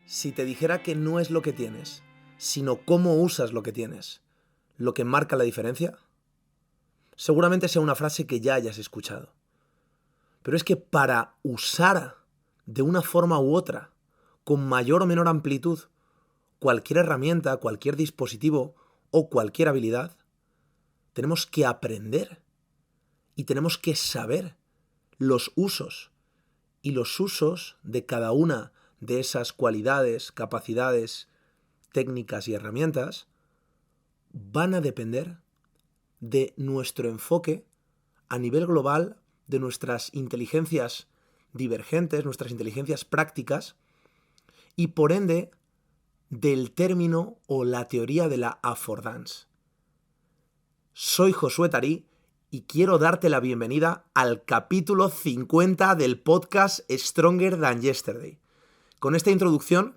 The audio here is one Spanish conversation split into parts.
Si te dijera que no es lo que tienes, sino cómo usas lo que tienes, lo que marca la diferencia, seguramente sea una frase que ya hayas escuchado. Pero es que para usar de una forma u otra, con mayor o menor amplitud, cualquier herramienta, cualquier dispositivo o cualquier habilidad, tenemos que aprender y tenemos que saber los usos y los usos de cada una de esas cualidades, capacidades, técnicas y herramientas van a depender de nuestro enfoque a nivel global, de nuestras inteligencias divergentes, nuestras inteligencias prácticas y por ende del término o la teoría de la affordance. Soy Josué Tarí y quiero darte la bienvenida al capítulo 50 del podcast Stronger Than Yesterday. Con esta introducción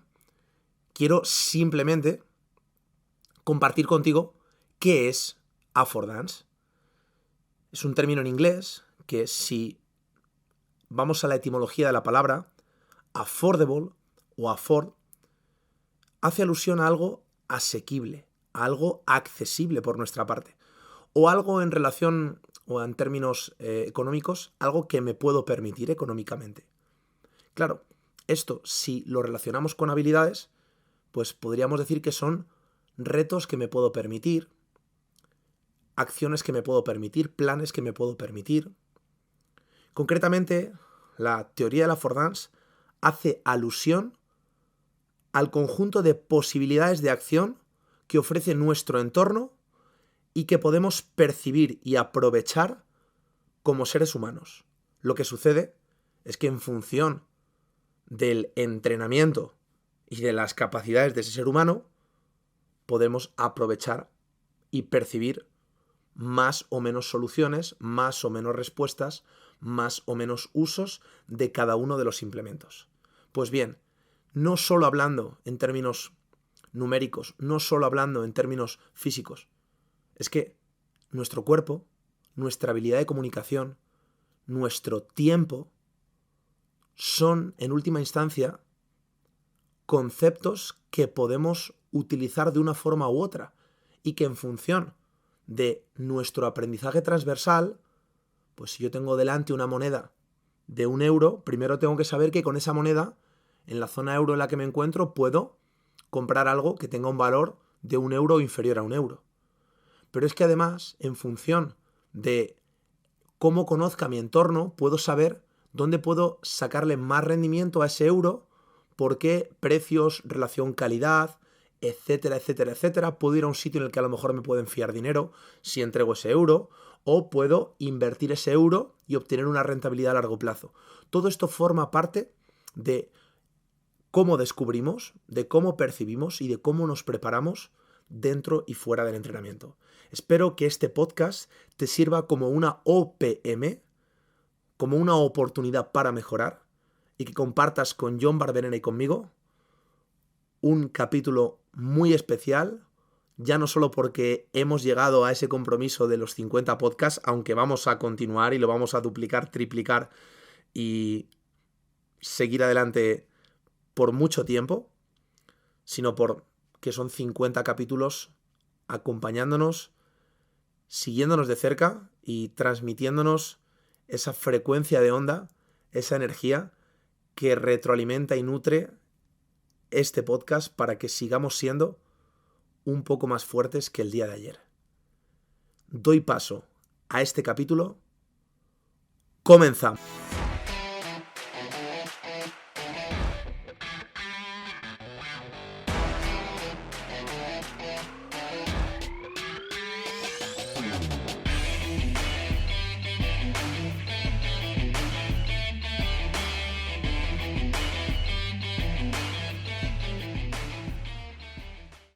quiero simplemente compartir contigo qué es affordance. Es un término en inglés que, si vamos a la etimología de la palabra, affordable o afford, hace alusión a algo asequible, a algo accesible por nuestra parte, o algo en relación o en términos económicos, algo que me puedo permitir económicamente. Claro, esto, si lo relacionamos con habilidades, pues podríamos decir que son retos que me puedo permitir, acciones que me puedo permitir, planes que me puedo permitir. Concretamente, la teoría de la affordance hace alusión al conjunto de posibilidades de acción que ofrece nuestro entorno y que podemos percibir y aprovechar como seres humanos. Lo que sucede es que en función del entrenamiento y de las capacidades de ese ser humano, podemos aprovechar y percibir más o menos soluciones, más o menos respuestas, más o menos usos de cada uno de los implementos. Pues bien, no solo hablando en términos numéricos, no solo hablando en términos físicos, es que nuestro cuerpo, nuestra habilidad de comunicación, nuestro tiempo, son en última instancia conceptos que podemos utilizar de una forma u otra y que en función de nuestro aprendizaje transversal, pues si yo tengo delante una moneda de 1 euro, primero tengo que saber que con esa moneda, en la zona euro en la que me encuentro, puedo comprar algo que tenga un valor de 1 euro o inferior a 1 euro. Pero es que además, en función de cómo conozca mi entorno, puedo saber dónde puedo sacarle más rendimiento a ese euro, por qué precios, relación calidad, etcétera, etcétera, etcétera. Puedo ir a un sitio en el que a lo mejor me pueden fiar dinero si entrego ese euro, o puedo invertir ese euro y obtener una rentabilidad a largo plazo. Todo esto forma parte de cómo descubrimos, de cómo percibimos y de cómo nos preparamos dentro y fuera del entrenamiento. Espero que este podcast te sirva como una OPM, como una oportunidad para mejorar, y que compartas con John Barberena y conmigo un capítulo muy especial, ya no solo porque hemos llegado a ese compromiso de los 50 podcasts, aunque vamos a continuar y lo vamos a duplicar, triplicar y seguir adelante por mucho tiempo, sino porque son 50 capítulos acompañándonos, siguiéndonos de cerca y transmitiéndonos esa frecuencia de onda, esa energía que retroalimenta y nutre este podcast para que sigamos siendo un poco más fuertes que el día de ayer. Doy paso a este capítulo. Comenzamos.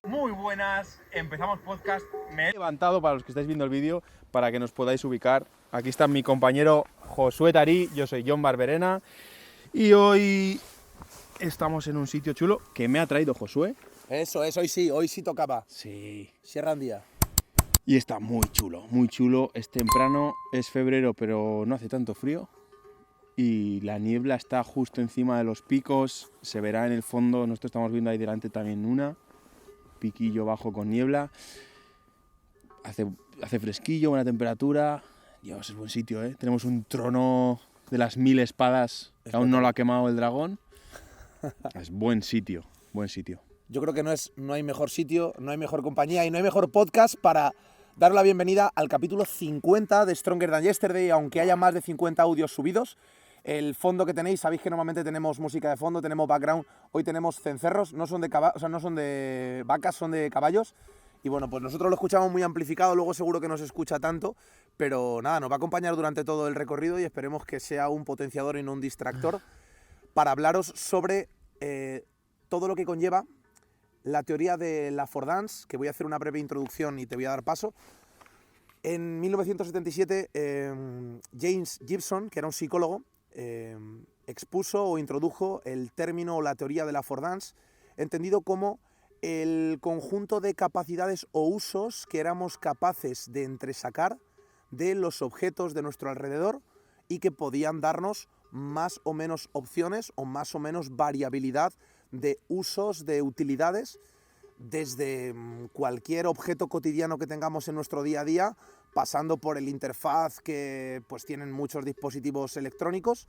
Muy buenas, empezamos podcast. Me he levantado, para los que estáis viendo el vídeo, para que nos podáis ubicar. Aquí está mi compañero Josué Tarí, yo soy John Barberena y hoy estamos en un sitio chulo que me ha traído Josué. Eso es, hoy sí tocaba. Sí. Sierra Andía. Y está muy chulo, es temprano, es febrero, pero no hace tanto frío. y la niebla está justo encima de los picos, se verá en el fondo, nosotros estamos viendo ahí delante también una, piquillo bajo con niebla, hace fresquillo, buena temperatura, Dios, es buen sitio, ¿eh? Tenemos un trono de las 1000 espadas, que aún no lo ha quemado el dragón, es buen sitio, buen sitio. Yo creo que no hay mejor sitio, no hay mejor compañía y no hay mejor podcast para dar la bienvenida al capítulo 50 de Stronger Than Yesterday, aunque haya más de 50 audios subidos. El fondo que tenéis, sabéis que normalmente tenemos música de fondo, tenemos background, hoy tenemos cencerros, no son de vacas, son de caballos. Y bueno, pues nosotros lo escuchamos muy amplificado, luego seguro que no se escucha tanto, pero nada, nos va a acompañar durante todo el recorrido y esperemos que sea un potenciador y no un distractor para hablaros sobre todo lo que conlleva la teoría de la affordance, que voy a hacer una breve introducción y te voy a dar paso. En 1977, James Gibson, que era un psicólogo, expuso o introdujo el término o la teoría de la affordance, entendido como el conjunto de capacidades o usos que éramos capaces de entresacar de los objetos de nuestro alrededor y que podían darnos más o menos opciones o más o menos variabilidad de usos, de utilidades, desde cualquier objeto cotidiano que tengamos en nuestro día a día, pasando por el interfaz que pues tienen muchos dispositivos electrónicos.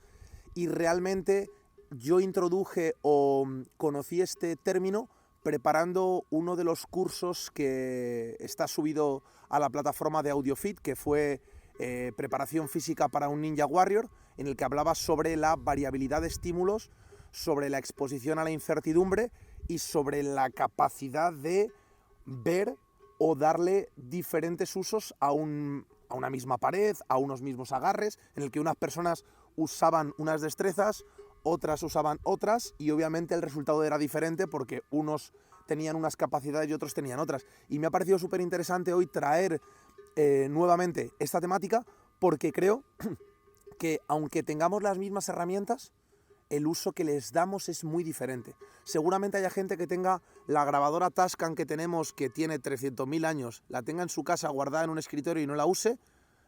Y realmente yo introduje o conocí este término preparando uno de los cursos que está subido a la plataforma de AudioFit, que fue preparación física para un Ninja Warrior, en el que hablaba sobre la variabilidad de estímulos, sobre la exposición a la incertidumbre y sobre la capacidad de ver o darle diferentes usos a una misma pared, a unos mismos agarres, en el que unas personas usaban unas destrezas, otras usaban otras, y obviamente el resultado era diferente porque unos tenían unas capacidades y otros tenían otras. Y me ha parecido súper interesante hoy traer nuevamente esta temática, porque creo que aunque tengamos las mismas herramientas, el uso que les damos es muy diferente. Seguramente haya gente que tenga la grabadora Tascam que tenemos, que tiene 300.000 años, la tenga en su casa guardada en un escritorio y no la use,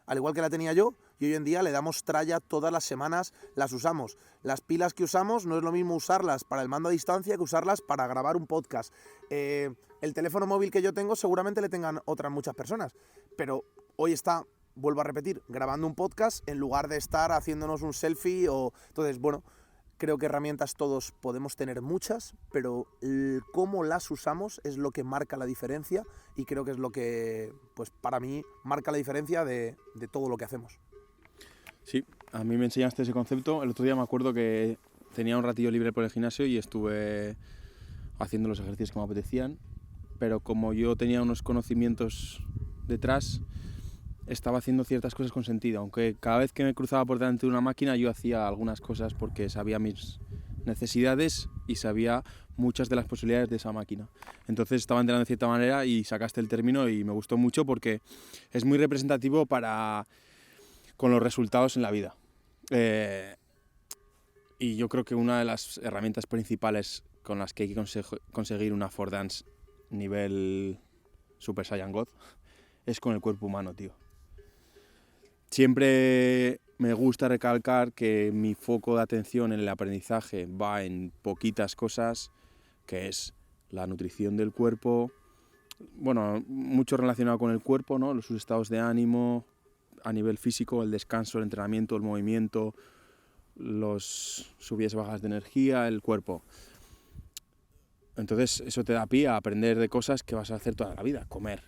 al igual que la tenía yo, y hoy en día le damos tralla todas las semanas, las usamos. Las pilas que usamos no es lo mismo usarlas para el mando a distancia que usarlas para grabar un podcast. El teléfono móvil que yo tengo seguramente le tengan otras muchas personas, pero hoy está, vuelvo a repetir, grabando un podcast en lugar de estar haciéndonos un selfie o... Entonces, bueno, creo que herramientas todos podemos tener muchas, pero cómo las usamos es lo que marca la diferencia y creo que es lo que, pues para mí, marca la diferencia de todo lo que hacemos. Sí, a mí me enseñaste ese concepto. El otro día me acuerdo que tenía un ratillo libre por el gimnasio y estuve haciendo los ejercicios que me apetecían, pero como yo tenía unos conocimientos detrás, estaba haciendo ciertas cosas con sentido, aunque cada vez que me cruzaba por delante de una máquina yo hacía algunas cosas porque sabía mis necesidades y sabía muchas de las posibilidades de esa máquina. Entonces estaba entrenando de cierta manera y sacaste el término y me gustó mucho porque es muy representativo con los resultados en la vida. Y yo creo que una de las herramientas principales con las que hay que conseguir una affordance nivel Super Saiyan God es con el cuerpo humano, tío. Siempre me gusta recalcar que mi foco de atención en el aprendizaje va en poquitas cosas, que es la nutrición del cuerpo, bueno, mucho relacionado con el cuerpo, ¿no? Sus estados de ánimo a nivel físico, el descanso, el entrenamiento, el movimiento, los subidas y bajas de energía, el cuerpo. Entonces eso te da pie a aprender de cosas que vas a hacer toda la vida, comer,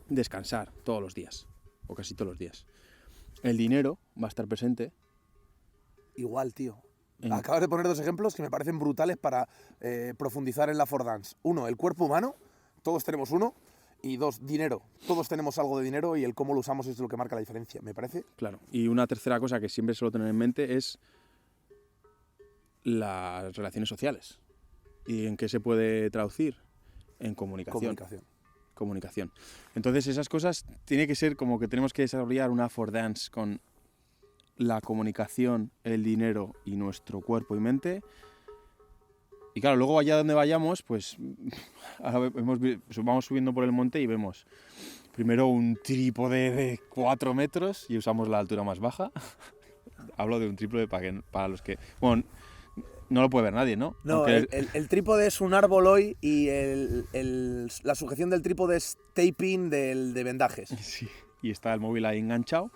descansar todos los días, o casi todos los días. El dinero va a estar presente. Igual, tío. Acabas de poner dos ejemplos que me parecen brutales para profundizar en la affordance. Uno, el cuerpo humano, todos tenemos uno. Y dos, dinero. Todos tenemos algo de dinero y el cómo lo usamos es lo que marca la diferencia, ¿me parece? Claro. Y una tercera cosa que siempre suelo tener en mente es las relaciones sociales. ¿Y en qué se puede traducir? En comunicación. Comunicación. Entonces esas cosas tiene que ser como que tenemos que desarrollar una affordance con la comunicación, el dinero y nuestro cuerpo y mente. Y claro, luego allá donde vayamos, pues ahora vamos subiendo por el monte y vemos primero un trípode de 4 metros y usamos la altura más baja. hablo de un trípode para los que... Bueno, no lo puede ver nadie, ¿no? No, Aunque el trípode es un árbol hoy y la sujeción del trípode es taping de vendajes. Sí, y está el móvil ahí enganchado.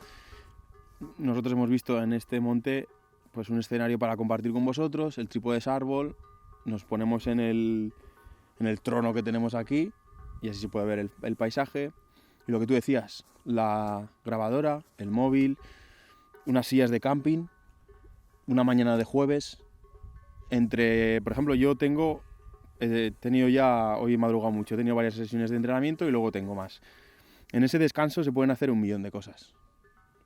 Nosotros hemos visto en este monte pues un escenario para compartir con vosotros. El trípode es árbol, nos ponemos en el trono que tenemos aquí y así se puede ver el paisaje. Y lo que tú decías, la grabadora, el móvil, unas sillas de camping, una mañana de jueves. Por ejemplo, yo he tenido ya, hoy he madrugado mucho, he tenido varias sesiones de entrenamiento y luego tengo más. En ese descanso se pueden hacer 1.000.000 de cosas.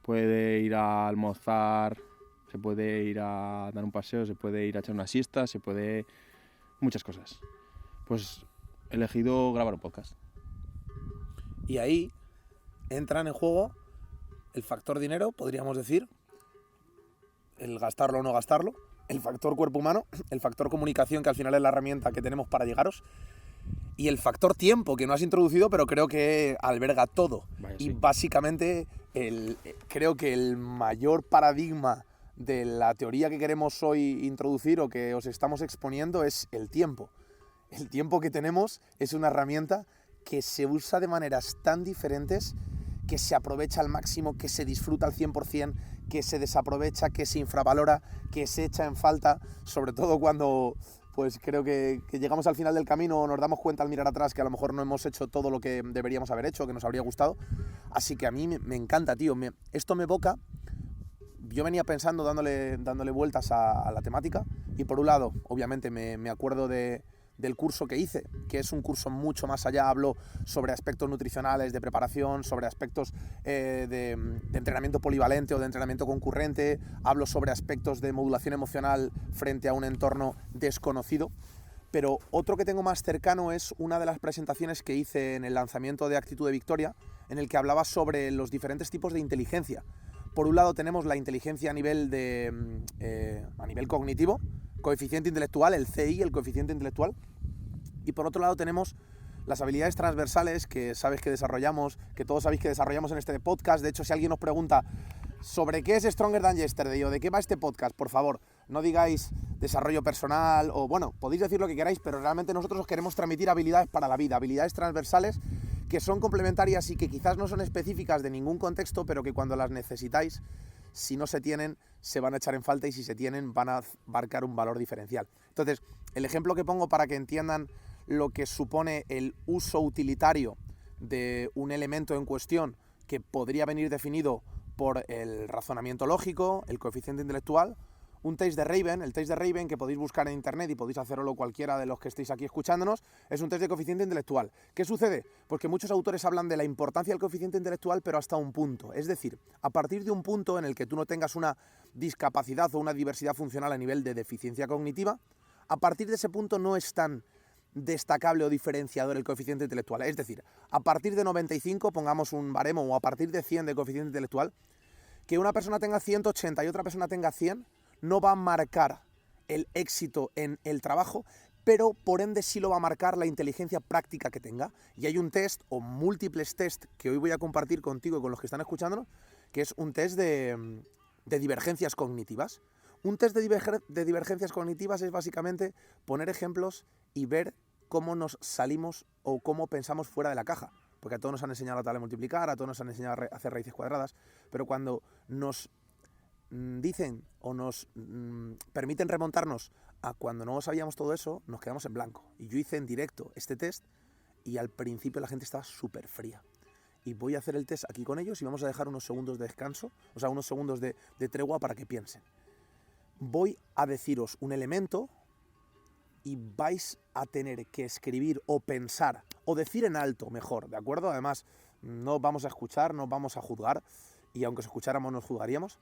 Puede ir a almorzar, se puede ir a dar un paseo, se puede ir a echar una siesta, muchas cosas. Pues he elegido grabar un podcast. Y ahí entran en juego el factor dinero, podríamos decir, el gastarlo o no gastarlo, el factor cuerpo humano, el factor comunicación, que al final es la herramienta que tenemos para llegaros, y el factor tiempo, que no has introducido, pero creo que alberga todo. Vaya, y sí. básicamente creo que el mayor paradigma de la teoría que queremos hoy introducir o que os estamos exponiendo es el tiempo. El tiempo que tenemos es una herramienta que se usa de maneras tan diferentes, que se aprovecha al máximo, que se disfruta al 100%, que se desaprovecha, que se infravalora, que se echa en falta, sobre todo cuando pues creo que llegamos al final del camino o nos damos cuenta al mirar atrás que a lo mejor no hemos hecho todo lo que deberíamos haber hecho, que nos habría gustado. Así que a mí me encanta, tío. Esto me evoca. Yo venía pensando, dándole vueltas a la temática, y por un lado, obviamente, me acuerdo del curso que hice, que es un curso mucho más allá. Hablo sobre aspectos nutricionales, de preparación, sobre aspectos de entrenamiento polivalente o de entrenamiento concurrente, hablo sobre aspectos de modulación emocional frente a un entorno desconocido. Pero otro que tengo más cercano es una de las presentaciones que hice en el lanzamiento de Actitud de Victoria, en el que hablaba sobre los diferentes tipos de inteligencia. Por un lado tenemos la inteligencia a nivel cognitivo, coeficiente intelectual, el CI, el coeficiente intelectual. Y por otro lado tenemos las habilidades transversales que sabes que desarrollamos, que todos sabéis que desarrollamos en este podcast. De hecho, si alguien nos pregunta sobre qué es Stronger Than Yesterday o de qué va este podcast, por favor, no digáis desarrollo personal o, bueno, podéis decir lo que queráis, pero realmente nosotros os queremos transmitir habilidades para la vida, habilidades transversales que son complementarias y que quizás no son específicas de ningún contexto, pero que cuando las necesitáis, si no se tienen, se van a echar en falta, y si se tienen, van a marcar un valor diferencial. Entonces, el ejemplo que pongo para que entiendan lo que supone el uso utilitario de un elemento en cuestión, que podría venir definido por el razonamiento lógico, el coeficiente intelectual, un test de Raven, el test de Raven que podéis buscar en internet y podéis hacerlo cualquiera de los que estéis aquí escuchándonos, es un test de coeficiente intelectual. ¿Qué sucede? Pues que muchos autores hablan de la importancia del coeficiente intelectual, pero hasta un punto. Es decir, a partir de un punto en el que tú no tengas una discapacidad o una diversidad funcional a nivel de deficiencia cognitiva, a partir de ese punto no es tan destacable o diferenciador el coeficiente intelectual. Es decir, a partir de 95, pongamos un baremo, o a partir de 100 de coeficiente intelectual, que una persona tenga 180 y otra persona tenga 100, no va a marcar el éxito en el trabajo, pero por ende sí lo va a marcar la inteligencia práctica que tenga. Y hay un test o múltiples test que hoy voy a compartir contigo y con los que están escuchándonos, que es un test de divergencias cognitivas. Un test de divergencias cognitivas es básicamente poner ejemplos y ver cómo nos salimos o cómo pensamos fuera de la caja. Porque a todos nos han enseñado a tabla de multiplicar, a todos nos han enseñado a hacer raíces cuadradas, pero cuando nos dicen o nos permiten remontarnos a cuando no sabíamos todo eso, nos quedamos en blanco. Y yo hice en directo este test y al principio la gente estaba súper fría. Y voy a hacer el test aquí con ellos y vamos a dejar unos segundos de descanso, o sea, unos segundos de tregua para que piensen. Voy a deciros un elemento y vais a tener que escribir o pensar, o decir en alto mejor, ¿de acuerdo? Además, no vamos a escuchar, no vamos a juzgar, y aunque os escucháramos nos juzgaríamos.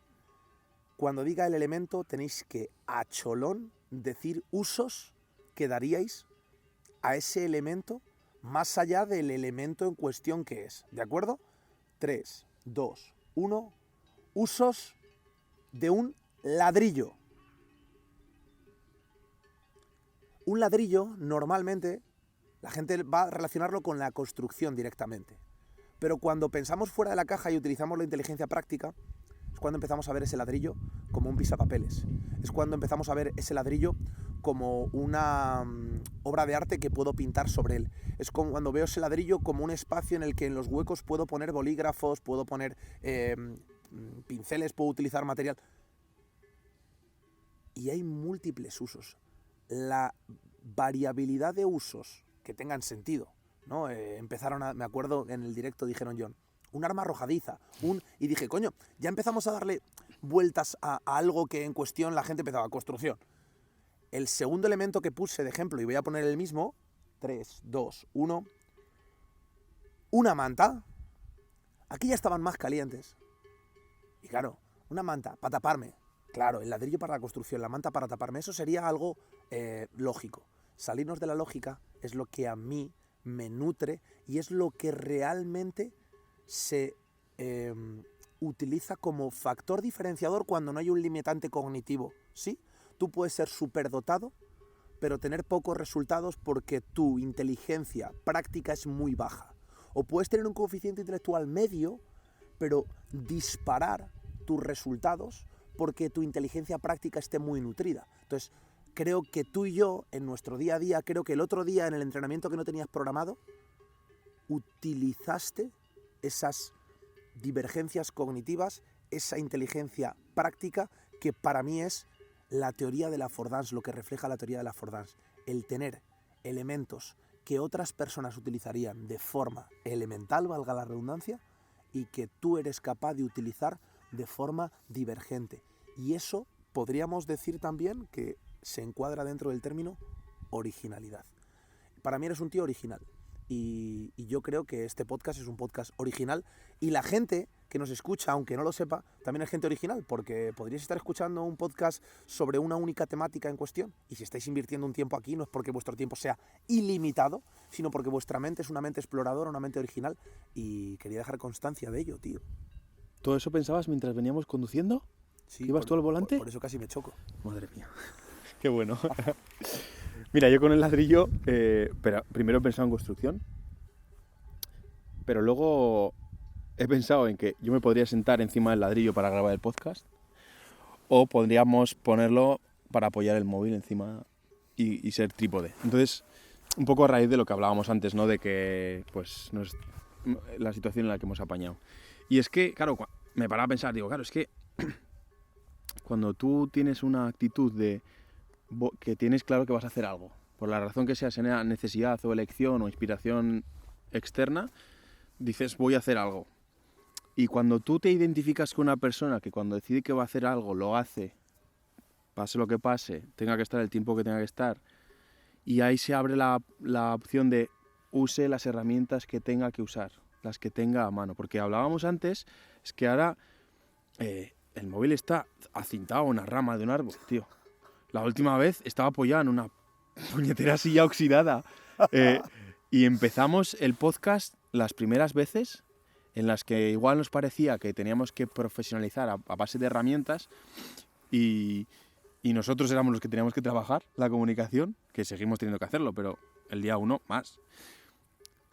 Cuando diga el elemento tenéis que, a cholón, decir usos que daríais a ese elemento más allá del elemento en cuestión que es, ¿de acuerdo? 3, 2, 1, usos de un ladrillo. Un ladrillo, normalmente, la gente va a relacionarlo con la construcción directamente. Pero cuando pensamos fuera de la caja y utilizamos la inteligencia práctica, cuando empezamos a ver ese ladrillo como un pisapapeles. Es cuando empezamos a ver ese ladrillo como una obra de arte que puedo pintar sobre él. Es como cuando veo ese ladrillo como un espacio en el que en los huecos puedo poner bolígrafos, puedo poner pinceles, puedo utilizar material. Y hay múltiples usos. La variabilidad de usos que tengan sentido, ¿no? Me acuerdo en el directo dijeron, John, un arma arrojadiza, y dije, coño, ya empezamos a darle vueltas a algo que en cuestión la gente empezaba, construcción. El segundo elemento que puse de ejemplo, y voy a poner el mismo, 3, 2, 1, una manta. Aquí ya estaban más calientes. Y claro, una manta para taparme. Claro, el ladrillo para la construcción, la manta para taparme. Eso sería algo lógico. Salirnos de la lógica es lo que a mí me nutre y es lo que realmente se utiliza como factor diferenciador cuando no hay un limitante cognitivo. ¿Sí? Tú puedes ser superdotado, pero tener pocos resultados porque tu inteligencia práctica es muy baja. O puedes tener un coeficiente intelectual medio, pero disparar tus resultados porque tu inteligencia práctica esté muy nutrida. Entonces, creo que tú y yo, en nuestro día a día, creo que el otro día en el entrenamiento que no tenías programado, utilizaste esas divergencias cognitivas, esa inteligencia práctica, que para mí es la teoría de la affordance, lo que refleja la teoría de la affordance. El tener elementos que otras personas utilizarían de forma elemental, valga la redundancia, y que tú eres capaz de utilizar de forma divergente. Y eso podríamos decir también que se encuadra dentro del término originalidad. Para mí eres un tío original. Y yo creo que este podcast es un podcast original. Y la gente que nos escucha, aunque no lo sepa, también es gente original, porque podríais estar escuchando un podcast sobre una única temática en cuestión. Y si estáis invirtiendo un tiempo aquí, no es porque vuestro tiempo sea ilimitado, sino porque vuestra mente es una mente exploradora, una mente original. Y quería dejar constancia de ello, tío. ¿Todo eso pensabas mientras veníamos conduciendo? Sí, ¿Ibas tú al volante? Por eso casi me choco. Madre mía. Qué bueno. Mira, yo con el ladrillo, pero primero he pensado en construcción, pero luego he pensado en que yo me podría sentar encima del ladrillo para grabar el podcast, o podríamos ponerlo para apoyar el móvil encima y ser trípode. Entonces, un poco a raíz de lo que hablábamos antes, ¿no? De que, pues, no es la situación en la que hemos apañado. Y es que, claro, me paraba a pensar, digo, claro, es que cuando tú tienes una actitud de que tienes claro que vas a hacer algo, por la razón que sea, sea necesidad o elección o inspiración externa, dices voy a hacer algo. Y cuando tú te identificas con una persona que cuando decide que va a hacer algo, lo hace, pase lo que pase, tenga que estar el tiempo que tenga que estar, y ahí se abre la opción de use las herramientas que tenga que usar, las que tenga a mano. Porque hablábamos antes, es que ahora el móvil está acintado a una rama de un árbol, tío. La última vez estaba apoyado en una puñetera silla oxidada. Y empezamos el podcast las primeras veces en las que igual nos parecía que teníamos que profesionalizar a base de herramientas y nosotros éramos los que teníamos que trabajar la comunicación, que seguimos teniendo que hacerlo, pero el día 1 más.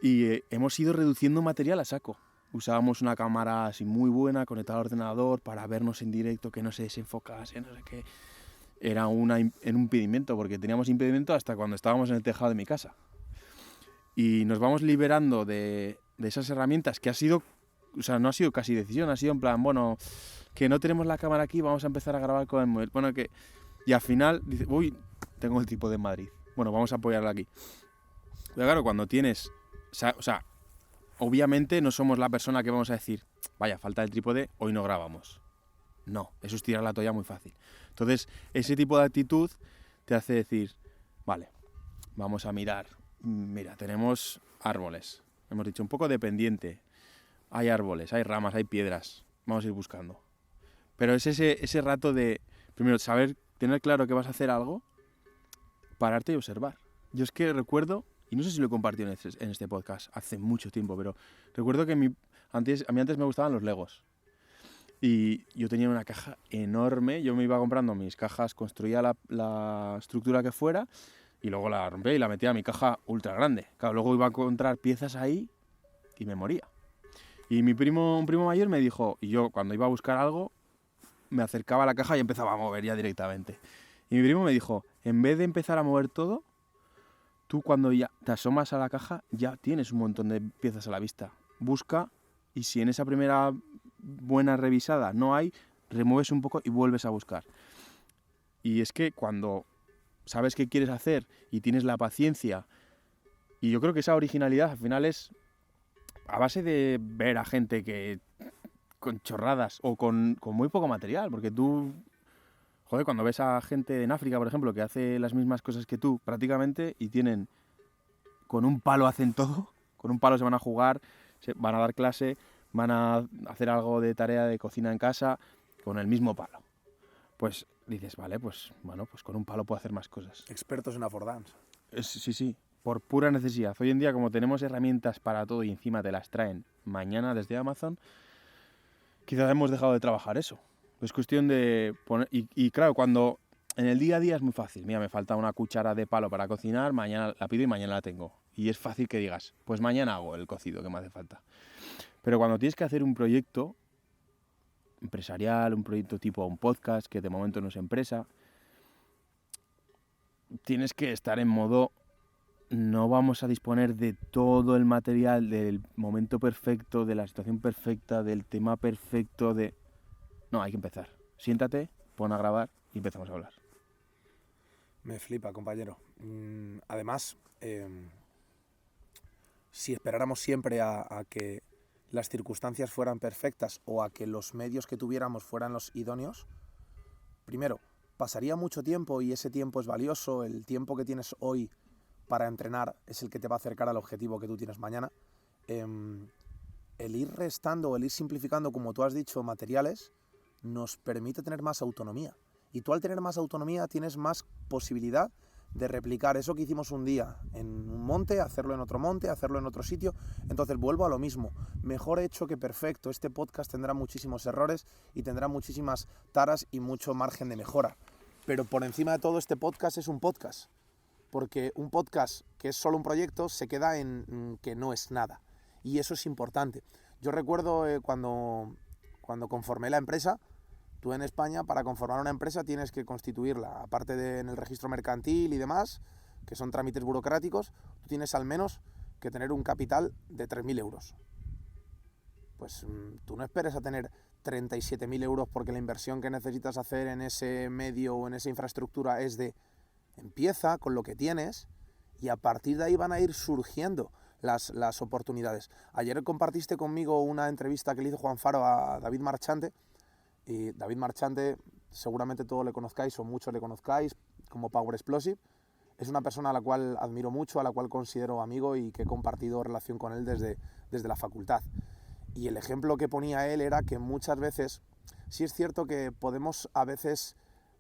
Y hemos ido reduciendo material a saco. Usábamos una cámara así muy buena conectada al ordenador para vernos en directo, que no se desenfocase, no sé qué. Era un impedimento, porque teníamos impedimento hasta cuando estábamos en el tejado de mi casa. Y nos vamos liberando de esas herramientas que ha sido, o sea, no ha sido casi decisión, ha sido en plan, bueno, que no tenemos la cámara aquí, vamos a empezar a grabar con el móvil. Bueno, que... Y al final, dice, uy, tengo el trípode en Madrid. Bueno, vamos a apoyarlo aquí. Pero claro, cuando tienes... O sea, obviamente no somos la persona que vamos a decir, vaya, falta el trípode, hoy no grabamos. No, eso es tirar la toalla muy fácil. Entonces, ese tipo de actitud te hace decir, vale, vamos a mirar. Mira, tenemos árboles. Hemos dicho, un poco de pendiente. Hay árboles, hay ramas, hay piedras. Vamos a ir buscando. Pero es ese rato de, primero, saber, tener claro que vas a hacer algo, pararte y observar. Yo es que recuerdo, y no sé si lo he compartido en este podcast hace mucho tiempo, pero recuerdo que a mí antes me gustaban los Legos. Y yo tenía una caja enorme, yo me iba comprando mis cajas, construía la estructura que fuera y luego la rompía y la metía a mi caja ultra grande. Claro, luego iba a encontrar piezas ahí y me moría. Y un primo mayor me dijo, y yo cuando iba a buscar algo, me acercaba a la caja y empezaba a mover ya directamente. Y mi primo me dijo, en vez de empezar a mover todo, tú cuando ya te asomas a la caja ya tienes un montón de piezas a la vista. Busca y si en esa primera buena revisada no hay, remueves un poco y vuelves a buscar. Y es que cuando sabes qué quieres hacer y tienes la paciencia, y yo creo que esa originalidad al final es a base de ver a gente que con chorradas o con muy poco material, porque tú, joder, cuando ves a gente en África, por ejemplo, que hace las mismas cosas que tú prácticamente y tienen, con un palo hacen todo, con un palo se van a jugar, se van a dar clase, van a hacer algo de tarea de cocina en casa con el mismo palo. Pues dices, vale, pues bueno, pues con un palo puedo hacer más cosas. Expertos en affordance. Sí, por pura necesidad. Hoy en día, como tenemos herramientas para todo y encima te las traen mañana desde Amazon, quizás hemos dejado de trabajar eso. Es cuestión de poner... Y claro, cuando en el día a día es muy fácil. Mira, me falta una cuchara de palo para cocinar, mañana la pido y mañana la tengo. Y es fácil que digas, pues mañana hago el cocido que me hace falta. Pero cuando tienes que hacer un proyecto empresarial, un proyecto tipo un podcast, que de momento no es empresa, tienes que estar en modo, no vamos a disponer de todo el material, del momento perfecto, de la situación perfecta, del tema perfecto, de... No, hay que empezar. Siéntate, pon a grabar y empezamos a hablar. Me flipa, compañero. Además, si esperáramos siempre a que las circunstancias fueran perfectas o a que los medios que tuviéramos fueran los idóneos, primero, pasaría mucho tiempo y ese tiempo es valioso. El tiempo que tienes hoy para entrenar es el que te va a acercar al objetivo que tú tienes mañana. El ir restando, el ir simplificando, como tú has dicho, materiales, nos permite tener más autonomía. Y tú al tener más autonomía tienes más posibilidad de replicar eso que hicimos un día en un monte, hacerlo en otro monte, hacerlo en otro sitio. Entonces vuelvo a lo mismo, mejor hecho que perfecto. Este podcast tendrá muchísimos errores y tendrá muchísimas taras y mucho margen de mejora. Pero por encima de todo, este podcast es un podcast. Porque un podcast que es solo un proyecto se queda en que no es nada. Y eso es importante. Yo recuerdo cuando conformé la empresa. Tú en España, para conformar una empresa, tienes que constituirla. Aparte de en el registro mercantil y demás, que son trámites burocráticos, tú tienes al menos que tener un capital de 3.000 euros. Pues tú no esperes a tener 37.000 euros porque la inversión que necesitas hacer en ese medio o en esa infraestructura es de... Empieza con lo que tienes y a partir de ahí van a ir surgiendo las oportunidades. Ayer compartiste conmigo una entrevista que le hizo Juan Faro a David Marchante. Y David Marchante, seguramente todos le conozcáis o muchos le conozcáis como Power Explosive. Es una persona a la cual admiro mucho, a la cual considero amigo y que he compartido relación con él desde la facultad. Y el ejemplo que ponía él era que muchas veces, sí es cierto que podemos a veces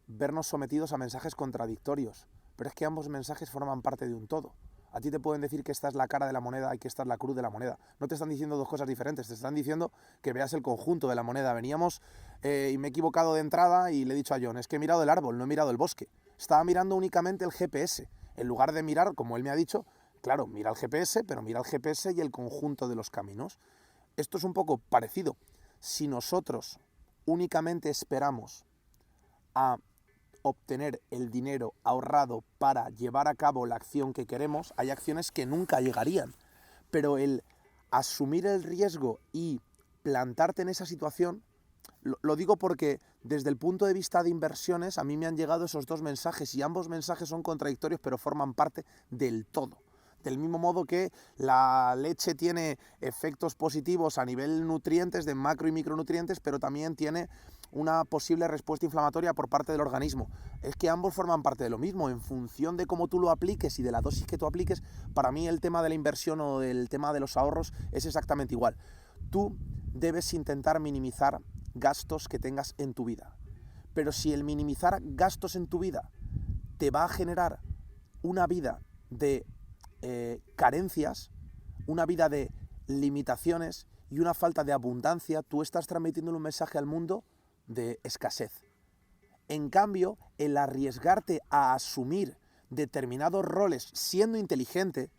vernos sometidos a mensajes contradictorios, pero es que ambos mensajes forman parte de un todo. A ti te pueden decir que esta es la cara de la moneda y que esta es la cruz de la moneda. No te están diciendo dos cosas diferentes, te están diciendo que veas el conjunto de la moneda. Veníamos y me he equivocado de entrada y le he dicho a John, es que he mirado el árbol, no he mirado el bosque. Estaba mirando únicamente el GPS. En lugar de mirar, como él me ha dicho, claro, mira el GPS, pero mira el GPS y el conjunto de los caminos. Esto es un poco parecido. Si nosotros únicamente esperamos a obtener el dinero ahorrado para llevar a cabo la acción que queremos, hay acciones que nunca llegarían. Pero el asumir el riesgo y plantarte en esa situación, lo digo porque desde el punto de vista de inversiones a mí me han llegado esos dos mensajes y ambos mensajes son contradictorios pero forman parte del todo. Del mismo modo que la leche tiene efectos positivos a nivel nutrientes, de macro y micronutrientes, pero también tiene una posible respuesta inflamatoria por parte del organismo. Es que ambos forman parte de lo mismo. En función de cómo tú lo apliques y de la dosis que tú apliques, para mí el tema de la inversión o el tema de los ahorros es exactamente igual. Tú debes intentar minimizar gastos que tengas en tu vida. Pero si el minimizar gastos en tu vida te va a generar una vida de carencias, una vida de limitaciones y una falta de abundancia, tú estás transmitiendo un mensaje al mundo de escasez. En cambio, el arriesgarte a asumir determinados roles siendo inteligente,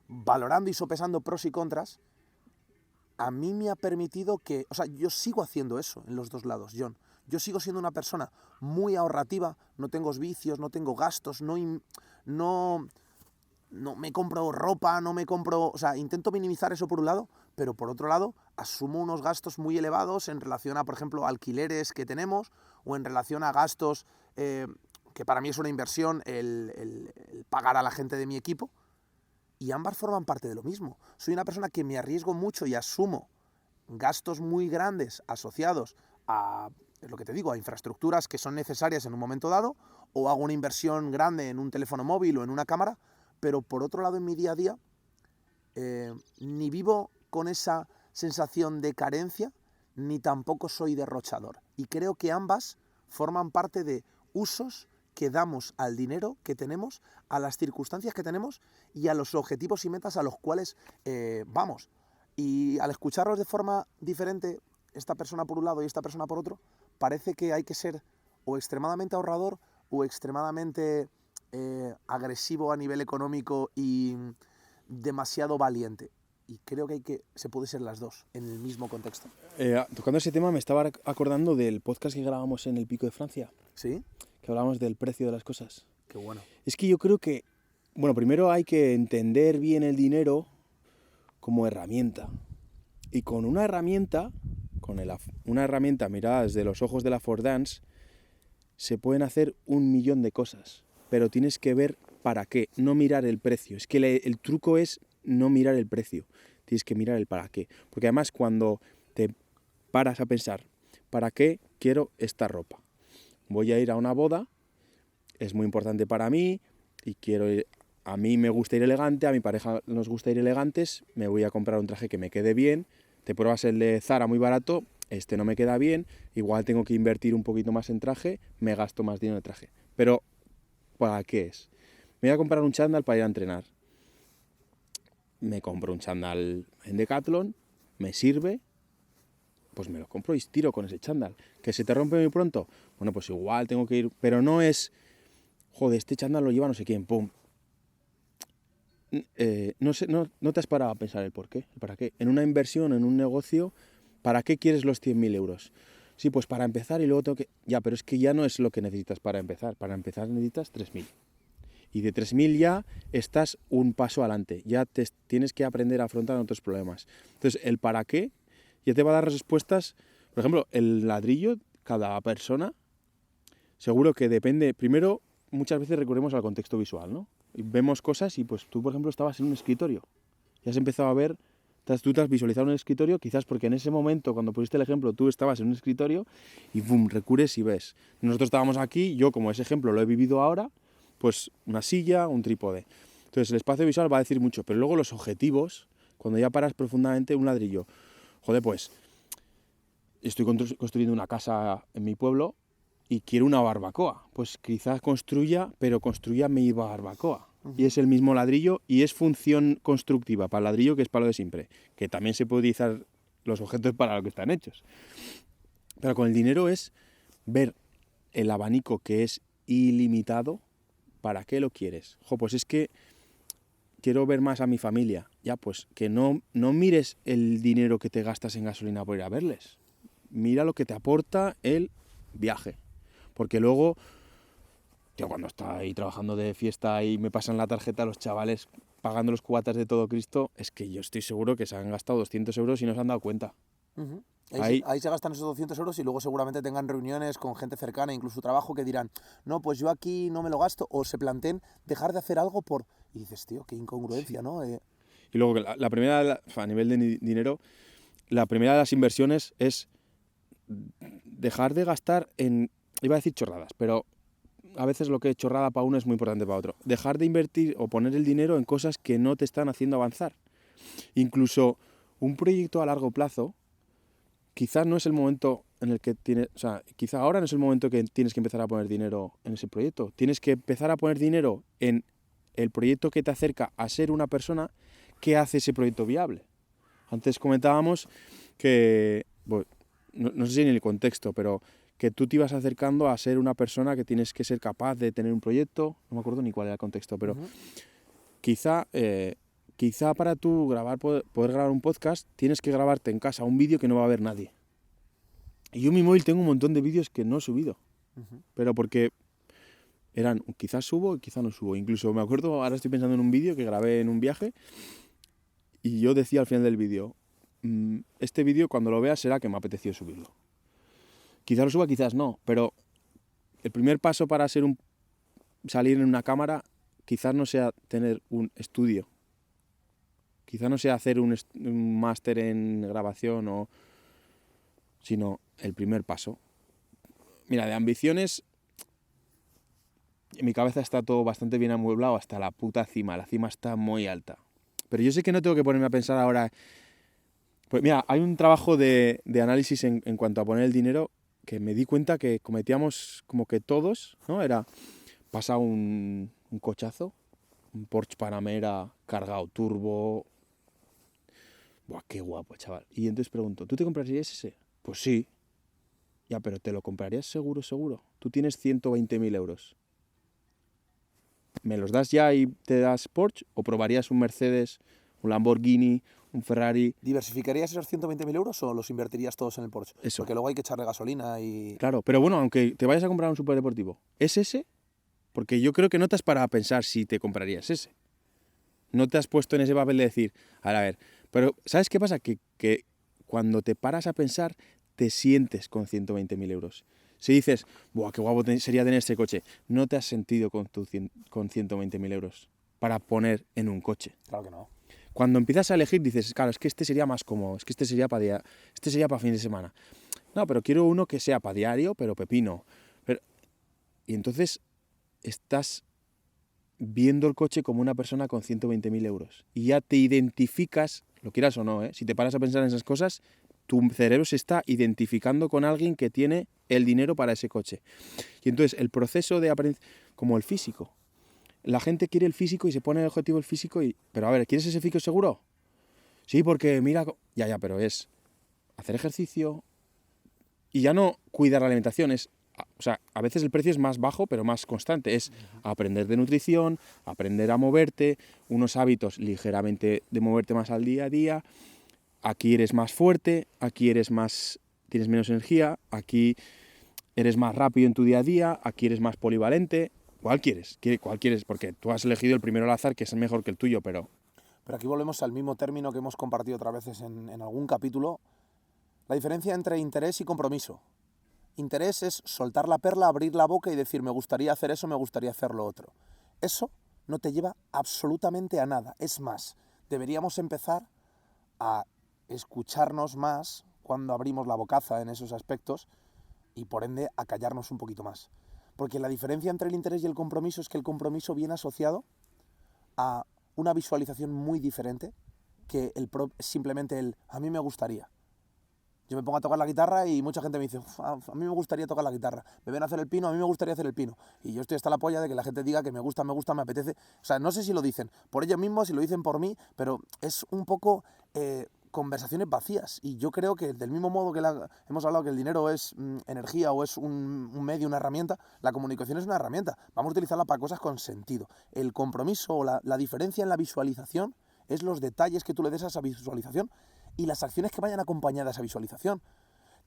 valorando y sopesando pros y contras, a mí me ha permitido que... O sea, yo sigo haciendo eso en los dos lados, John. Yo sigo siendo una persona muy ahorrativa, no tengo vicios, no tengo gastos, no me compro ropa, no me compro... O sea, intento minimizar eso por un lado, pero por otro lado asumo unos gastos muy elevados en relación a, por ejemplo, alquileres que tenemos o en relación a gastos que para mí es una inversión el pagar a la gente de mi equipo. Y ambas forman parte de lo mismo. Soy una persona que me arriesgo mucho y asumo gastos muy grandes asociados a, lo que te digo, a infraestructuras que son necesarias en un momento dado, o hago una inversión grande en un teléfono móvil o en una cámara, pero por otro lado en mi día a día ni vivo con esa sensación de carencia, ni tampoco soy derrochador. Y creo que ambas forman parte de usos que damos al dinero que tenemos, a las circunstancias que tenemos y a los objetivos y metas a los cuales vamos. Y al escucharlos de forma diferente, esta persona por un lado y esta persona por otro, parece que hay que ser o extremadamente ahorrador o extremadamente agresivo a nivel económico y demasiado valiente. Y creo que se puede ser las dos en el mismo contexto. Tocando ese tema, me estaba acordando del podcast que grabamos en el Pico de Francia. ¿Sí? Que hablábamos del precio de las cosas. Qué bueno. Es que yo creo que, bueno, primero hay que entender bien el dinero como herramienta. Y con una herramienta, mirada desde los ojos de la Fordance, se pueden hacer 1.000.000 de cosas. Pero tienes que ver para qué, no mirar el precio. Es que el truco es no mirar el precio, tienes que mirar el para qué. Porque además cuando te paras a pensar, ¿para qué quiero esta ropa? Voy a ir a una boda, es muy importante para mí y a mí me gusta ir elegante, a mi pareja nos gusta ir elegantes, me voy a comprar un traje que me quede bien, te pruebas el de Zara muy barato, este no me queda bien, igual tengo que invertir un poquito más en traje, me gasto más dinero en traje. Pero, ¿para qué es? Me voy a comprar un chándal para ir a entrenar. Me compro un chándal en Decathlon, me sirve, pues me lo compro y tiro con ese chándal. ¿Que se te rompe muy pronto? Bueno, pues igual tengo que ir, pero no es, joder, este chándal lo lleva no sé quién, pum. No te has parado a pensar el por qué, el para qué. En una inversión, en un negocio, ¿para qué quieres los 100.000 euros? Sí, pues para empezar y luego tengo que... Ya, pero es que ya no es lo que necesitas para empezar. Para empezar necesitas 3.000. Y de 3.000 ya estás un paso adelante, ya tienes que aprender a afrontar otros problemas. Entonces, el para qué ya te va a dar respuestas. Por ejemplo, el ladrillo, cada persona, seguro que depende. Primero, muchas veces recurrimos al contexto visual, ¿no? Y vemos cosas y pues tú, por ejemplo, estabas en un escritorio. Ya has empezado a ver, tú te has visualizado en un escritorio, quizás porque en ese momento, cuando pusiste el ejemplo, tú estabas en un escritorio y boom, recurres y ves. Nosotros estábamos aquí, yo como ese ejemplo lo he vivido ahora, pues una silla, un trípode. Entonces el espacio visual va a decir mucho, pero luego los objetivos, cuando ya paras profundamente, un ladrillo. Joder, pues estoy construyendo una casa en mi pueblo y quiero una barbacoa. Pues quizás construya mi barbacoa. Y es el mismo ladrillo y es función constructiva para el ladrillo que es para lo de siempre. Que también se puede utilizar los objetos para lo que están hechos. Pero con el dinero es ver el abanico que es ilimitado. ¿Para qué lo quieres? Pues es que quiero ver más a mi familia. Ya, pues que no mires el dinero que te gastas en gasolina por ir a verles. Mira lo que te aporta el viaje. Porque luego, tío, cuando está ahí trabajando de fiesta y me pasan la tarjeta a los chavales pagando los cubatas de todo Cristo, es que yo estoy seguro que se han gastado 200 euros y no se han dado cuenta. Uh-huh. Ahí se gastan esos 200 euros y luego seguramente tengan reuniones con gente cercana, incluso su trabajo, que dirán, no, pues yo aquí no me lo gasto, o se planteen dejar de hacer algo por... Y dices, tío, qué incongruencia, sí. ¿No? Y luego, la primera, a nivel de dinero, la primera de las inversiones es dejar de gastar en... Iba a decir chorradas, pero a veces lo que es chorrada para uno es muy importante para otro. Dejar de invertir o poner el dinero en cosas que no te están haciendo avanzar. Incluso un proyecto a largo plazo, quizás no es el momento en el que tienes, o sea, quizá ahora no es el momento que tienes que empezar a poner dinero en ese proyecto. Tienes que empezar a poner dinero en el proyecto que te acerca a ser una persona que hace ese proyecto viable. Antes comentábamos que, bueno, no sé si en el contexto, pero que tú te ibas acercando a ser una persona que tienes que ser capaz de tener un proyecto, no me acuerdo ni cuál era el contexto, pero quizá para tú poder grabar un podcast tienes que grabarte en casa un vídeo que no va a ver nadie. Y yo en mi móvil tengo un montón de vídeos que no he subido. Pero porque eran, quizás subo y quizás no subo. Incluso me acuerdo, ahora estoy pensando en un vídeo que grabé en un viaje y yo decía al final del vídeo, este vídeo cuando lo veas será que me apeteció subirlo. Quizás lo suba, quizás no, pero el primer paso para salir en una cámara quizás no sea tener un estudio. Quizás no sea hacer un máster en grabación, sino el primer paso. Mira, de ambiciones, en mi cabeza está todo bastante bien amueblado hasta la puta cima. La cima está muy alta. Pero yo sé que no tengo que ponerme a pensar ahora. Pues mira, hay un trabajo de análisis en cuanto a poner el dinero que me di cuenta que cometíamos como que todos, ¿no? Era pasar un cochazo, un Porsche Panamera cargado turbo. Buah, qué guapo, chaval. Y entonces pregunto, ¿tú te comprarías ese? Pues sí. Ya, pero ¿te lo comprarías seguro, seguro? Tú tienes 120.000 euros. ¿Me los das ya y te das Porsche? ¿O probarías un Mercedes, un Lamborghini, un Ferrari? ¿Diversificarías esos 120.000 euros o los invertirías todos en el Porsche? Eso. Porque luego hay que echarle gasolina y... Claro, pero bueno, aunque te vayas a comprar un superdeportivo, ¿es ese? Porque yo creo que no te has parado a pensar si te comprarías ese. No te has puesto en ese papel de decir, a ver, pero ¿sabes qué pasa? Que cuando te paras a pensar, te sientes con 120.000 euros. Si dices, buah, qué guapo sería tener ese coche, no te has sentido con 120.000 euros para poner en un coche. Claro que no. Cuando empiezas a elegir, dices, claro, es que este sería más cómodo, es que este sería para fin de semana. No, pero quiero uno que sea para diario, pero pepino. Y entonces estás viendo el coche como una persona con 120.000 euros. Y ya te identificas, lo quieras o no, si te paras a pensar en esas cosas, tu cerebro se está identificando con alguien que tiene el dinero para ese coche. Y entonces el proceso de aprendizaje, como el físico. La gente quiere el físico y se pone el objetivo el físico pero a ver, ¿quieres ese físico seguro? Sí, porque mira, ya, pero es hacer ejercicio y ya no cuidar la alimentación, o sea, a veces el precio es más bajo, pero más constante. Es aprender de nutrición, aprender a moverte, unos hábitos ligeramente de moverte más al día a día. Aquí eres más fuerte, aquí tienes menos energía, aquí eres más rápido en tu día a día, aquí eres más polivalente. ¿Cuál quieres? ¿Cuál quieres? Porque tú has elegido el primero al azar, que es mejor que el tuyo, pero... Pero aquí volvemos al mismo término que hemos compartido otras veces en algún capítulo. La diferencia entre interés y compromiso. Interés es soltar la perla, abrir la boca y decir me gustaría hacer eso, me gustaría hacer lo otro. Eso no te lleva absolutamente a nada. Es más, deberíamos empezar a escucharnos más cuando abrimos la bocaza en esos aspectos y por ende a callarnos un poquito más. Porque la diferencia entre el interés y el compromiso es que el compromiso viene asociado a una visualización muy diferente que simplemente el a mí me gustaría. Yo me pongo a tocar la guitarra y mucha gente me dice, a mí me gustaría tocar la guitarra. Me ven a hacer el pino, a mí me gustaría hacer el pino. Y yo estoy hasta la polla de que la gente diga que me gusta, me apetece. O sea, no sé si lo dicen por ellos mismos, si lo dicen por mí, pero es un poco conversaciones vacías. Y yo creo que del mismo modo que hemos hablado que el dinero es energía o es un medio, una herramienta, la comunicación es una herramienta. Vamos a utilizarla para cosas con sentido. El compromiso o la diferencia en la visualización es los detalles que tú le des a esa visualización y las acciones que vayan acompañadas a esa visualización.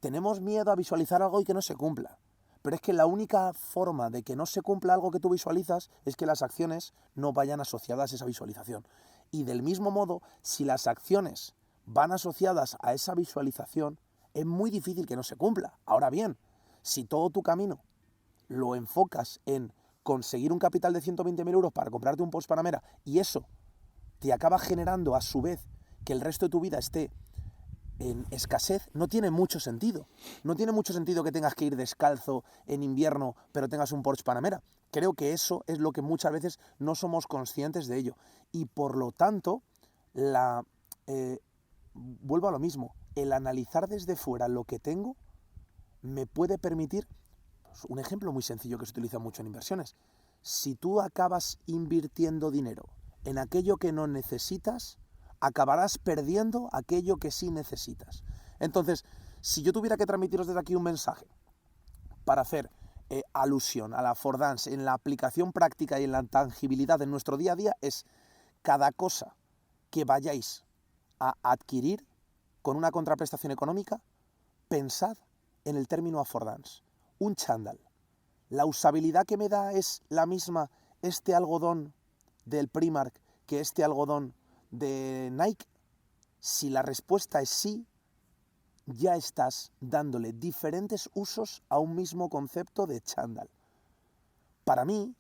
Tenemos miedo a visualizar algo y que no se cumpla. Pero es que la única forma de que no se cumpla algo que tú visualizas es que las acciones no vayan asociadas a esa visualización. Y del mismo modo, si las acciones van asociadas a esa visualización, es muy difícil que no se cumpla. Ahora bien, si todo tu camino lo enfocas en conseguir un capital de 120.000 euros para comprarte un Porsche Panamera y eso te acaba generando a su vez que el resto de tu vida esté en escasez, no tiene mucho sentido. No tiene mucho sentido que tengas que ir descalzo en invierno, pero tengas un Porsche Panamera. Creo que eso es lo que muchas veces no somos conscientes de ello. Y por lo tanto, vuelvo a lo mismo, el analizar desde fuera lo que tengo me puede permitir, pues, un ejemplo muy sencillo que se utiliza mucho en inversiones. Si tú acabas invirtiendo dinero en aquello que no necesitas, acabarás perdiendo aquello que sí necesitas. Entonces, si yo tuviera que transmitiros desde aquí un mensaje para hacer alusión a la Fordance en la aplicación práctica y en la tangibilidad de nuestro día a día, es cada cosa que vayáis a adquirir con una contraprestación económica, pensad en el término affordance. Un chándal. ¿La usabilidad que me da es la misma este algodón del Primark que este algodón de Nike? Si la respuesta es sí, ya estás dándole diferentes usos a un mismo concepto de chándal. Para mí,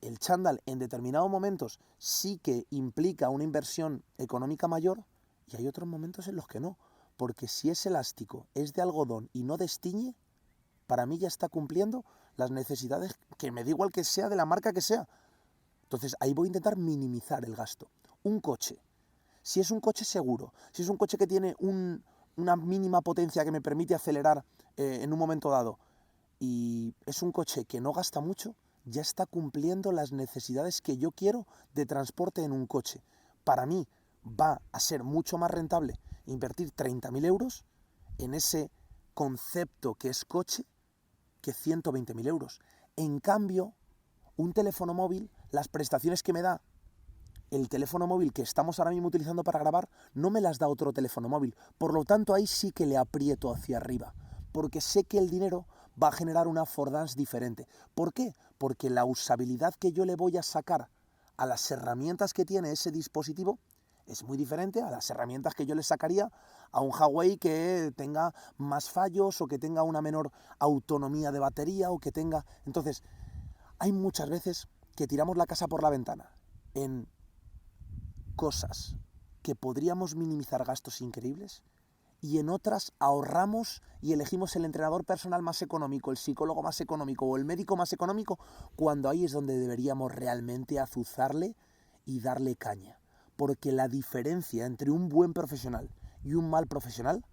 el chándal en determinados momentos sí que implica una inversión económica mayor y hay otros momentos en los que no. Porque si es elástico, es de algodón y no destiñe, para mí ya está cumpliendo las necesidades que me da igual que sea de la marca que sea. Entonces ahí voy a intentar minimizar el gasto. Un coche. Si es un coche seguro, si es un coche que tiene una mínima potencia que me permite acelerar en un momento dado y es un coche que no gasta mucho, ya está cumpliendo las necesidades que yo quiero de transporte en un coche. Para mí va a ser mucho más rentable invertir 30.000 euros en ese concepto que es coche que 120.000 euros. En cambio, un teléfono móvil, las prestaciones que me da el teléfono móvil que estamos ahora mismo utilizando para grabar, no me las da otro teléfono móvil. Por lo tanto, ahí sí que le aprieto hacia arriba, porque sé que el dinero va a generar una affordance diferente. ¿Por qué? Porque la usabilidad que yo le voy a sacar a las herramientas que tiene ese dispositivo es muy diferente a las herramientas que yo le sacaría a un Huawei que tenga más fallos o que tenga una menor autonomía de batería o que tenga... Entonces, hay muchas veces que tiramos la casa por la ventana en cosas que podríamos minimizar gastos increíbles y en otras ahorramos y elegimos el entrenador personal más económico, el psicólogo más económico o el médico más económico, cuando ahí es donde deberíamos realmente azuzarle y darle caña. Porque la diferencia entre un buen profesional y un mal profesional,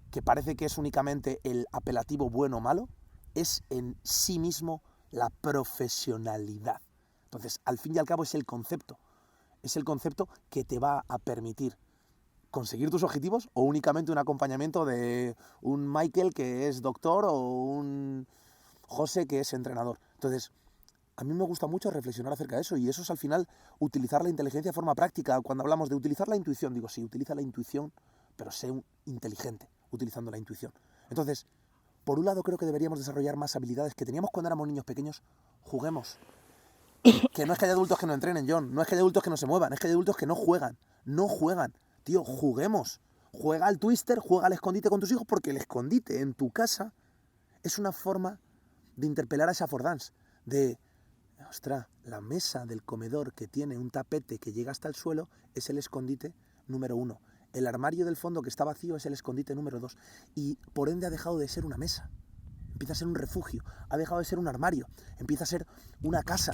que parece que es únicamente el apelativo bueno o malo, es en sí mismo la profesionalidad. Entonces, al fin y al cabo es el concepto que te va a permitir conseguir tus objetivos o únicamente un acompañamiento de un Michael que es doctor o un José que es entrenador. Entonces, a mí me gusta mucho reflexionar acerca de eso y eso es al final utilizar la inteligencia de forma práctica. Cuando hablamos de utilizar la intuición, digo, sí, utiliza la intuición, pero sé inteligente utilizando la intuición. Entonces, por un lado creo que deberíamos desarrollar más habilidades que teníamos cuando éramos niños pequeños. Juguemos. Que no es que haya adultos que no entrenen, John, no es que haya adultos que no se muevan, es que hay adultos que no juegan. No juegan. Tío, juguemos. Juega al Twister, juega al escondite con tus hijos porque el escondite en tu casa es una forma de interpelar a esa affordance. De, ostras, la mesa del comedor que tiene un tapete que llega hasta el suelo es el escondite número 1. El armario del fondo que está vacío es el escondite número 2. Y por ende ha dejado de ser una mesa. Empieza a ser un refugio, ha dejado de ser un armario, empieza a ser una casa.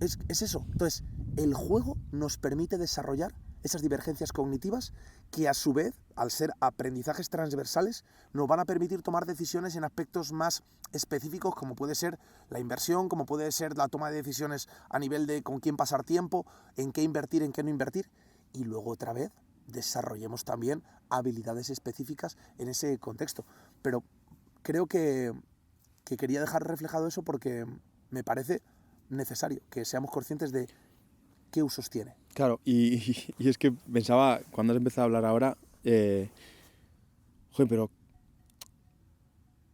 Es eso. Entonces, el juego nos permite desarrollar esas divergencias cognitivas que a su vez, al ser aprendizajes transversales, nos van a permitir tomar decisiones en aspectos más específicos como puede ser la inversión, como puede ser la toma de decisiones a nivel de con quién pasar tiempo, en qué invertir, en qué no invertir. Y luego otra vez desarrollemos también habilidades específicas en ese contexto. Pero creo que quería dejar reflejado eso porque me parece necesario que seamos conscientes de qué usos tiene. Claro, y es que pensaba, cuando has empezado a hablar ahora, joder, pero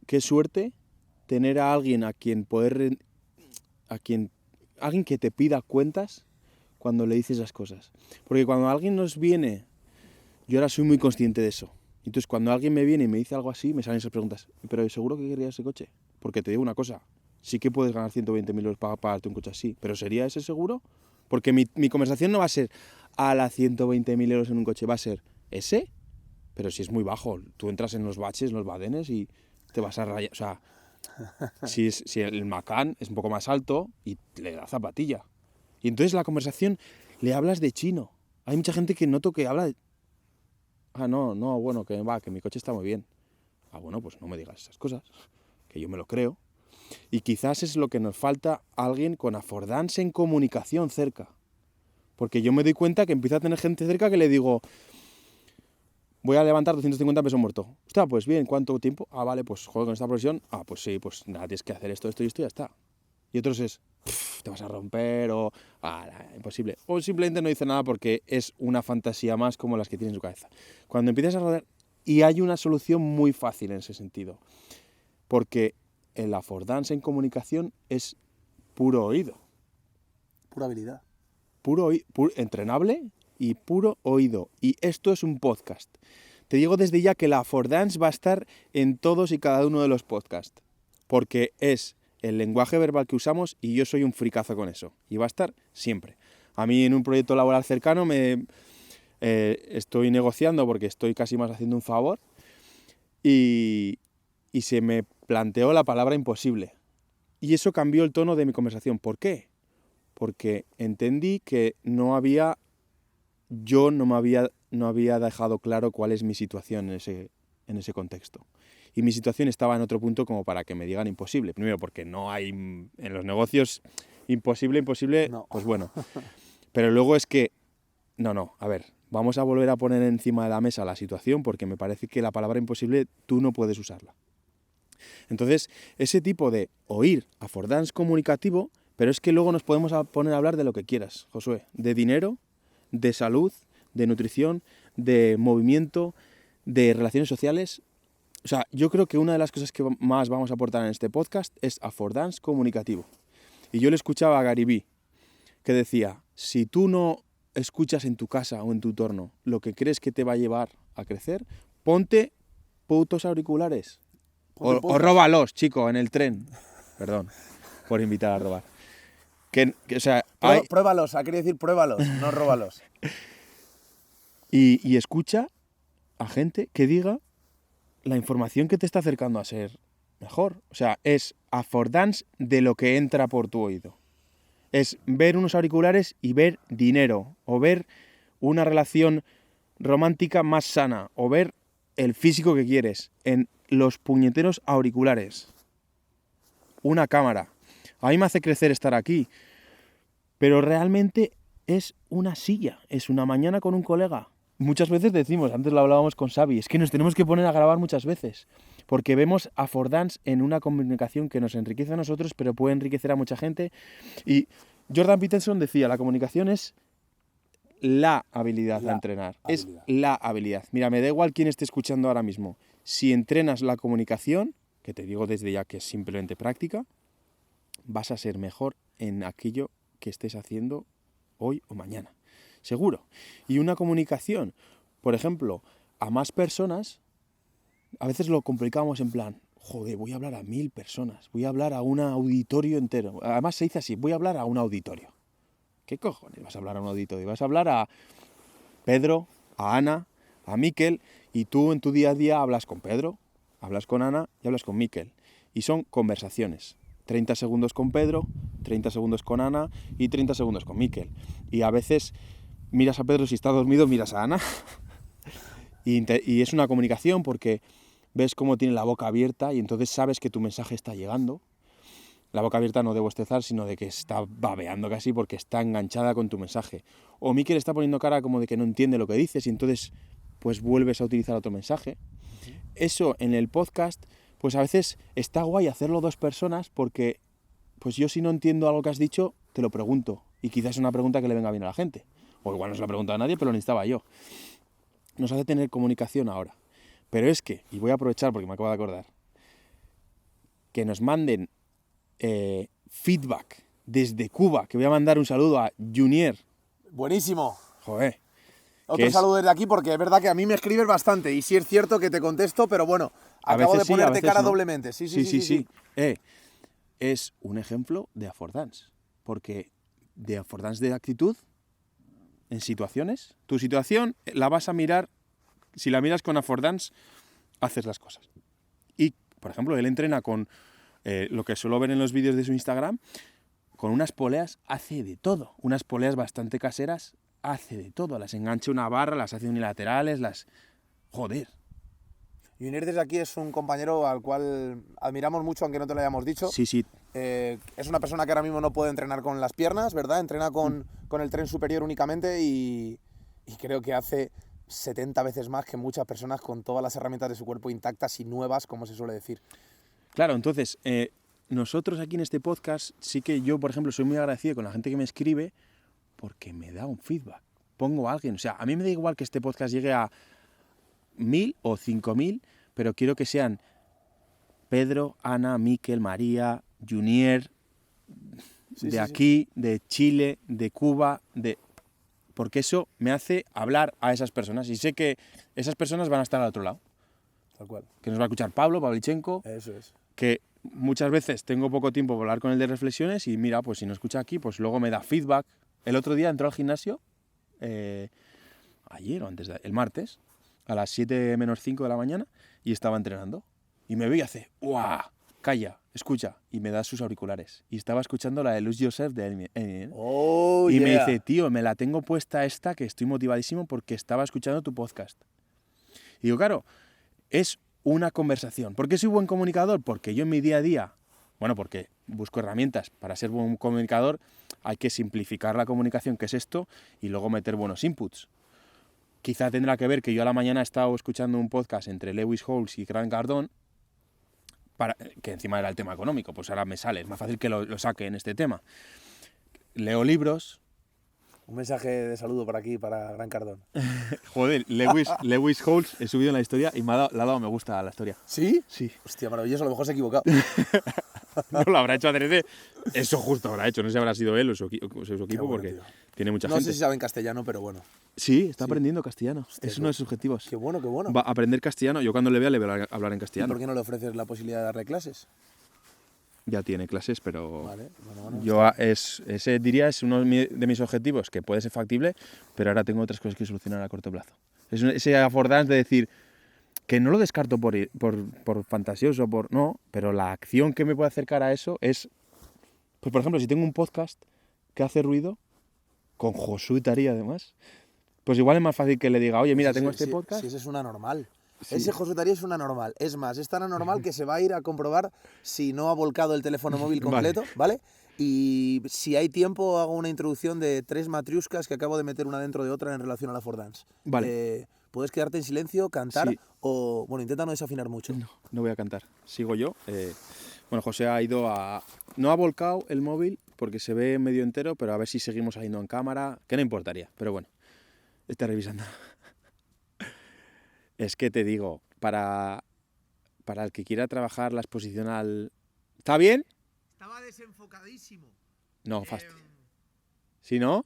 qué suerte tener a alguien alguien que te pida cuentas cuando le dices las cosas. Porque cuando alguien nos viene, yo ahora soy muy consciente de eso. Entonces, cuando alguien me viene y me dice algo así, me salen esas preguntas. ¿Pero seguro que querías ese coche? Porque te digo una cosa, sí que puedes ganar 120.000 euros para pagarte un coche así, pero ¿sería ese seguro? Porque mi conversación no va a ser a la 120.000 euros en un coche, va a ser ese, pero si es muy bajo. Tú entras en los baches, en los badenes y te vas a rayar. O sea, si el Macan es un poco más alto y le da zapatilla. Y entonces la conversación le hablas de chino. Hay mucha gente que noto que habla de... Ah, no, bueno, que mi coche está muy bien. Ah, bueno, pues no me digas esas cosas, que yo me lo creo. Y quizás es lo que nos falta, alguien con affordance en comunicación cerca. Porque yo me doy cuenta que empiezo a tener gente cerca que le digo, voy a levantar 250 pesos muertos. Hostia, pues bien, ¿cuánto tiempo? Ah, vale, pues joder, con esta profesión. Ah, pues sí, pues nada, tienes que hacer esto y esto y ya está. Y otros es, te vas a romper o... imposible. O simplemente no dice nada porque es una fantasía más como las que tiene en su cabeza. Cuando empiezas a Y hay una solución muy fácil en ese sentido, porque el affordance en comunicación es puro oído. Pura habilidad. Entrenable y puro oído. Y esto es un podcast. Te digo desde ya que la affordance va a estar en todos y cada uno de los podcasts, porque es el lenguaje verbal que usamos y yo soy un fricazo con eso. Y va a estar siempre. A mí en un proyecto laboral cercano estoy negociando porque estoy casi más haciendo un favor y se me planteó la palabra imposible. Y eso cambió el tono de mi conversación. ¿Por qué? Porque entendí que no había dejado claro cuál es mi situación en ese contexto. Y mi situación estaba en otro punto como para que me digan imposible. Primero porque no hay en los negocios imposible, no. Pues bueno. Pero luego es que, a ver, vamos a volver a poner encima de la mesa la situación porque me parece que la palabra imposible tú no puedes usarla. Entonces, ese tipo de oír affordance comunicativo, pero es que luego nos podemos poner a hablar de lo que quieras, Josué, de dinero, de salud, de nutrición, de movimiento, de relaciones sociales. O sea, yo creo que una de las cosas que más vamos a aportar en este podcast es affordance comunicativo. Y yo le escuchaba a Gary Vee, que decía, si tú no escuchas en tu casa o en tu entorno lo que crees que te va a llevar a crecer, ponte putos auriculares. O róbalos, chico, en el tren. Perdón por invitar a robar. O sea, Pruébalos, ha querido decir pruébalos, no róbalos. Y escucha a gente que diga la información que te está acercando a ser mejor. O sea, es affordance de lo que entra por tu oído. Es ver unos auriculares y ver dinero, o ver una relación romántica más sana, o ver el físico que quieres en los puñeteros auriculares. Una cámara. A mí me hace crecer estar aquí, pero realmente es una silla, es una mañana con un colega. Muchas veces decimos, antes lo hablábamos con Xavi, es que nos tenemos que poner a grabar muchas veces, porque vemos affordance en una comunicación que nos enriquece a nosotros, pero puede enriquecer a mucha gente. Y Jordan Peterson decía, la comunicación es la habilidad a entrenar, es la habilidad. Mira, me da igual quién esté escuchando ahora mismo. Si entrenas la comunicación, que te digo desde ya que es simplemente práctica, vas a ser mejor en aquello que estés haciendo hoy o mañana. Seguro. Y una comunicación, por ejemplo, a más personas, a veces lo complicamos en plan, joder, voy a hablar a 1000 personas, voy a hablar a un auditorio entero. Además se dice así, voy a hablar a un auditorio. ¿Qué cojones vas a hablar a un auditorio? Vas a hablar a Pedro, a Ana, a Miquel, y tú en tu día a día hablas con Pedro, hablas con Ana y hablas con Miquel. Y son conversaciones. 30 segundos con Pedro, 30 segundos con Ana y 30 segundos con Miquel. Y a veces miras a Pedro, si está dormido, miras a Ana. y es una comunicación porque ves cómo tiene la boca abierta y entonces sabes que tu mensaje está llegando. La boca abierta no de bostezar, sino de que está babeando casi porque está enganchada con tu mensaje. O Miquel está poniendo cara como de que no entiende lo que dices y entonces pues vuelves a utilizar otro mensaje. Eso en el podcast, pues a veces está guay hacerlo 2 personas porque pues yo si no entiendo algo que has dicho, te lo pregunto. Y quizás es una pregunta que le venga bien a la gente. O igual no se la pregunta a nadie, pero lo necesitaba yo. Nos hace tener comunicación ahora. Pero es que, y voy a aprovechar porque me acabo de acordar, que nos manden feedback desde Cuba, que voy a mandar un saludo a Junior. Buenísimo. Joder. Otro saludo desde aquí porque es verdad que a mí me escribes bastante y sí es cierto que te contesto, pero bueno, acabo de ponerte cara no. Doblemente. Sí. Es un ejemplo de affordance, porque de affordance de actitud en situaciones, tu situación la vas a mirar, si la miras con affordance, haces las cosas. Y, por ejemplo, él entrena con lo que suelo ver en los vídeos de su Instagram, con unas poleas hace de todo, unas poleas bastante caseras, hace de todo, las engancha una barra, las hace unilaterales, Joder. Junior desde aquí es un compañero al cual admiramos mucho, aunque no te lo hayamos dicho. Sí. Es una persona que ahora mismo no puede entrenar con las piernas, ¿verdad? Entrena con el tren superior únicamente y creo que hace 70 veces más que muchas personas con todas las herramientas de su cuerpo intactas y nuevas, como se suele decir. Claro, entonces, nosotros aquí en este podcast, sí que yo, por ejemplo, soy muy agradecido con la gente que me escribe porque me da un feedback. Pongo a alguien, o sea, a mí me da igual que este podcast llegue a 1000 o 5000, pero quiero que sean Pedro, Ana, Miquel, María, Junior, de aquí, de Chile, de Cuba, porque eso me hace hablar a esas personas y sé que esas personas van a estar al otro lado. Tal cual. Que nos va a escuchar Pablo, Pavlichenko, Eso es. que muchas veces tengo poco tiempo para hablar con él de reflexiones y mira, pues si no escucha aquí, pues luego me da feedback. El otro día entró al gimnasio, ayer o el martes, a las 7 menos 5 de la mañana y estaba entrenando. Y me ve y hace, ¡guau! Calla, escucha. Y me da sus auriculares. Y estaba escuchando la de Lose Yourself de Eminem. Oh, y yeah. me dice, tío, me la tengo puesta esta que estoy motivadísimo porque estaba escuchando tu podcast. Y digo, claro, es una conversación. ¿Por qué soy buen comunicador? Porque yo en mi día a día, bueno, porque busco herramientas para ser buen comunicador, hay que simplificar la comunicación, que es esto, y luego meter buenos inputs. Quizá tendrá que ver que yo a la mañana he estado escuchando un podcast entre Lewis Howes y Grant Cardone, que encima era el tema económico, pues ahora me sale, es más fácil que lo saque en este tema. Leo libros. Un mensaje de saludo por aquí para Gran Cardón. Joder, Lewis Howes, he subido en la historia y le ha dado me gusta a la historia. ¿Sí? Sí. Hostia, maravilloso, a lo mejor se ha equivocado. No lo habrá hecho adrede. Eso justo habrá hecho, no sé si habrá sido él o su equipo, Bueno, porque tío. tiene mucha No gente. sé si sabe en castellano, pero bueno. Sí, está aprendiendo castellano. Hostia, es uno de sus objetivos. Qué bueno, qué bueno. Va a aprender castellano. Yo cuando le vea hablar en ¿Y castellano. por qué no le ofreces la posibilidad de darle clases? Ya tiene clases, pero Vale, bueno. yo ese diría es uno de mis objetivos, que puede ser factible, pero ahora tengo otras cosas que solucionar a corto plazo. Es ese affordance de decir que no lo descarto por fantasioso, no, pero la acción que me puede acercar a eso es, pues por ejemplo, si tengo un podcast que hace ruido, con Josué Tarí además, pues igual es más fácil que le diga, oye, mira, tengo este podcast. Si ese es una normal. Sí. Ese Josué Tarí es una normal. Es más, es tan anormal que se va a ir a comprobar si no ha volcado el teléfono móvil completo, ¿vale? Y si hay tiempo, hago una introducción de 3 matriuscas que acabo de meter una dentro de otra en relación a la affordance. Vale. Puedes quedarte en silencio, cantar Sí. o... Bueno, intenta no desafinar mucho. No voy a cantar. Sigo yo. Bueno, José ha ido a... No ha volcado el móvil porque se ve medio entero, pero a ver si seguimos ahí no en cámara, que no importaría. Pero bueno, está revisando. Es que te digo, para el que quiera trabajar la exposición al... ¿Está bien? Estaba desenfocadísimo. No, fastidio. ¿Sí, no?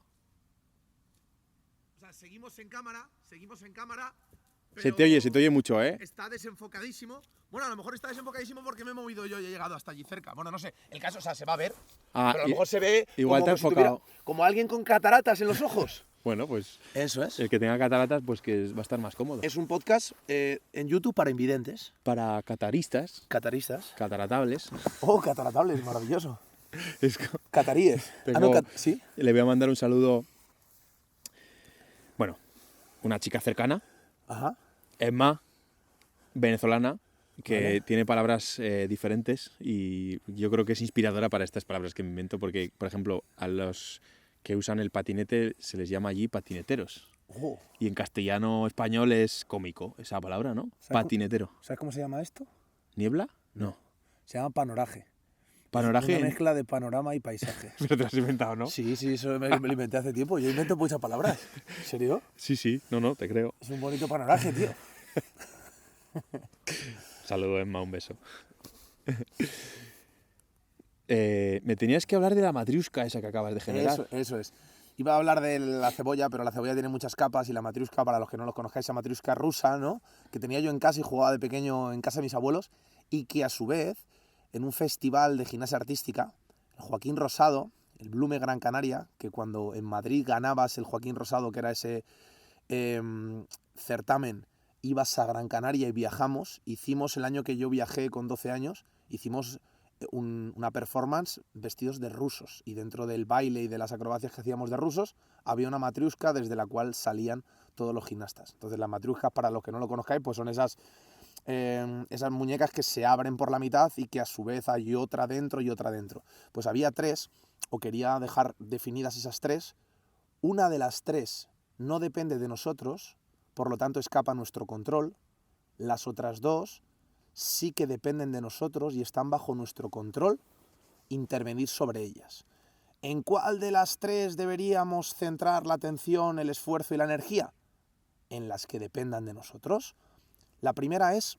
O sea, seguimos en cámara, pero Se te oye mucho, ¿eh? está desenfocadísimo. Bueno, a lo mejor está desenfocadísimo porque me he movido yo y he llegado hasta allí cerca. Bueno, no sé. El caso, o sea, se va a ver. Ah, pero a lo mejor se ve igual como, te ha enfocado. Como alguien con cataratas en los ojos. Bueno, pues Eso es. el que tenga cataratas, pues que va a estar más cómodo. Es un podcast en YouTube para invidentes. Para cataristas, Cataristas. cataratables. Oh, cataratables, maravilloso. Es como- Cataríes. Tengo- ¿Sí? Le voy a mandar un saludo. Bueno, una chica cercana, Ajá. Emma, venezolana, que Vale. tiene palabras diferentes y yo creo que es inspiradora para estas palabras que me invento porque, por ejemplo, a los que usan el patinete se les llama allí patineteros. Oh, Y en castellano español es cómico esa palabra, ¿no? ¿Sabes Patinetero. ¿Sabes cómo se llama esto? ¿Niebla? No. Se llama panoraje. Panoraje. Una mezcla de panorama y paisaje. Pero te lo has inventado, ¿no? Sí, eso me lo inventé hace tiempo. Yo invento muchas palabras. ¿En serio? Sí, no, te creo. Es un bonito panoraje, tío. Saludo, Emma, un beso. Me tenías que hablar de la matriusca esa que acabas de generar. Eso es. Iba a hablar de la cebolla, pero la cebolla tiene muchas capas y la matriusca, para los que no lo conozcáis, esa matriusca rusa, ¿no? Que tenía yo en casa y jugaba de pequeño en casa de mis abuelos y que a su vez, en un festival de gimnasia artística, el Joaquín Rosado, el Blume Gran Canaria, que cuando en Madrid ganabas el Joaquín Rosado, que era ese certamen, ibas a Gran Canaria y viajamos, hicimos el año que yo viajé con 12 años, hicimos una performance vestidos de rusos y dentro del baile y de las acrobacias que hacíamos de rusos había una matriusca desde la cual salían todos los gimnastas. Entonces las matriuscas, para los que no lo conozcáis, pues son esas muñecas que se abren por la mitad y que a su vez hay otra dentro y otra dentro. Pues había 3, o quería dejar definidas esas 3. Una de las 3 no depende de nosotros, por lo tanto escapa a nuestro control. Las otras 2 sí que dependen de nosotros y están bajo nuestro control, intervenir sobre ellas. ¿En cuál de las 3 deberíamos centrar la atención, el esfuerzo y la energía? En las que dependan de nosotros. La primera es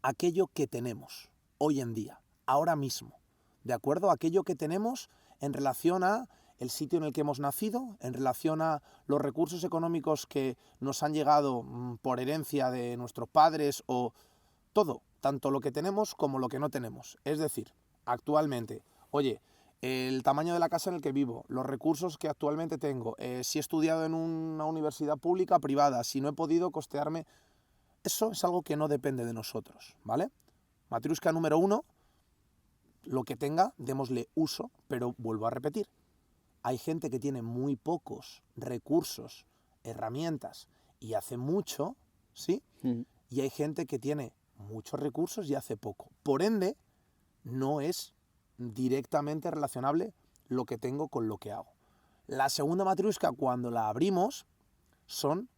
aquello que tenemos hoy en día, ahora mismo, ¿de acuerdo? Aquello que tenemos en relación a el sitio en el que hemos nacido, en relación a los recursos económicos que nos han llegado por herencia de nuestros padres o todo, tanto lo que tenemos como lo que no tenemos. Es decir, actualmente, oye, el tamaño de la casa en el que vivo, los recursos que actualmente tengo, si he estudiado en una universidad pública o privada, si no he podido costearme, eso es algo que no depende de nosotros, ¿vale? Matriushka número 1, lo que tenga, démosle uso, pero vuelvo a repetir, hay gente que tiene muy pocos recursos, herramientas y hace mucho, ¿sí? Y hay gente que tiene muchos recursos y hace poco. Por ende, no es directamente relacionable lo que tengo con lo que hago. La segunda matriushka, cuando la abrimos, son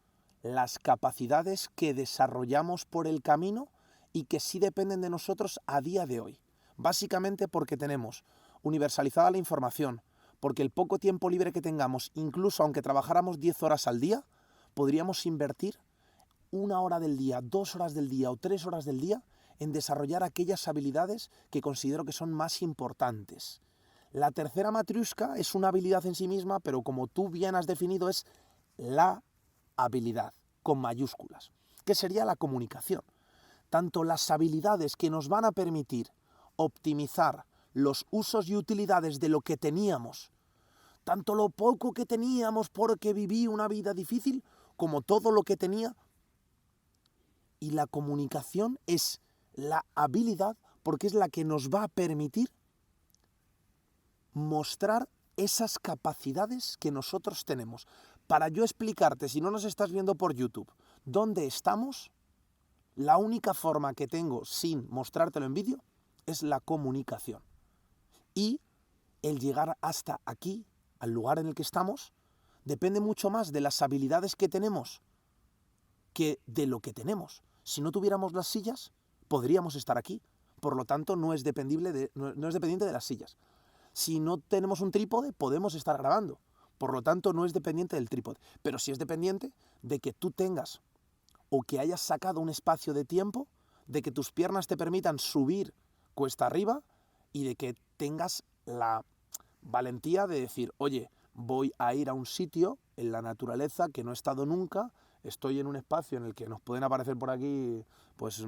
las capacidades que desarrollamos por el camino y que sí dependen de nosotros a día de hoy. Básicamente porque tenemos universalizada la información, porque el poco tiempo libre que tengamos, incluso aunque trabajáramos 10 horas al día, podríamos invertir 1 hora del día, 2 horas del día o 3 horas del día en desarrollar aquellas habilidades que considero que son más importantes. La tercera matriushka es una habilidad en sí misma, pero como tú bien has definido, es la habilidad, con mayúsculas, que sería la comunicación. Tanto las habilidades que nos van a permitir optimizar los usos y utilidades de lo que teníamos, tanto lo poco que teníamos porque viví una vida difícil, como todo lo que tenía. Y la comunicación es la habilidad porque es la que nos va a permitir mostrar esas capacidades que nosotros tenemos. Para yo explicarte, si no nos estás viendo por YouTube, dónde estamos, la única forma que tengo sin mostrártelo en vídeo es la comunicación. Y el llegar hasta aquí, al lugar en el que estamos, depende mucho más de las habilidades que tenemos que de lo que tenemos. Si no tuviéramos las sillas, podríamos estar aquí. Por lo tanto, no es dependiente de las sillas. Si no tenemos un trípode, podemos estar grabando. Por lo tanto, no es dependiente del trípode. Pero sí es dependiente de que tú tengas o que hayas sacado un espacio de tiempo, de que tus piernas te permitan subir cuesta arriba y de que tengas la valentía de decir, oye, voy a ir a un sitio en la naturaleza que no he estado nunca, estoy en un espacio en el que nos pueden aparecer por aquí, pues,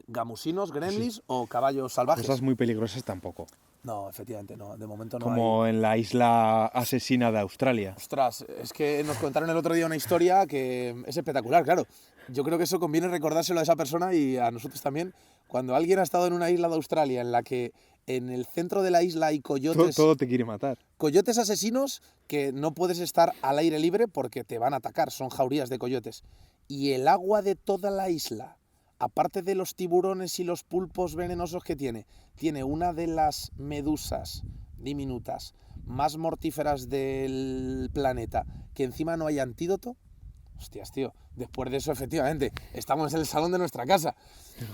gamusinos, gremlins o caballos salvajes. Cosas muy peligrosas tampoco. No, efectivamente, no. De momento no Como hay. en la isla asesina de Australia. Ostras, es que nos contaron el otro día una historia que es espectacular, claro. Yo creo que eso conviene recordárselo a esa persona y a nosotros también. Cuando alguien ha estado en una isla de Australia en la que en el centro de la isla hay coyotes... Todo te quiere matar. Coyotes asesinos que no puedes estar al aire libre porque te van a atacar, son jaurías de coyotes. Y el agua de toda la isla, aparte de los tiburones y los pulpos venenosos que tiene una de las medusas diminutas más mortíferas del planeta, que encima no hay antídoto. Hostias, tío, después de eso, efectivamente, estamos en el salón de nuestra casa.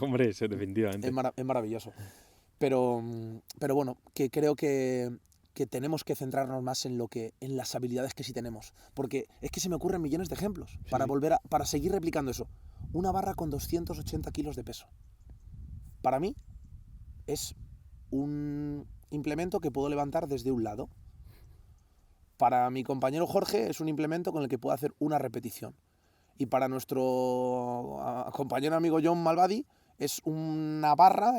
Hombre, eso definitivamente. Es maravilloso. Pero bueno, que creo que tenemos que centrarnos más en las habilidades que sí tenemos. Porque es que se me ocurren millones de ejemplos Sí. para seguir replicando eso. Una barra con 280 kilos de peso. Para mí es un implemento que puedo levantar desde un lado. Para mi compañero Jorge es un implemento con el que puedo hacer una repetición. Y para nuestro compañero amigo John Malvadi es una barra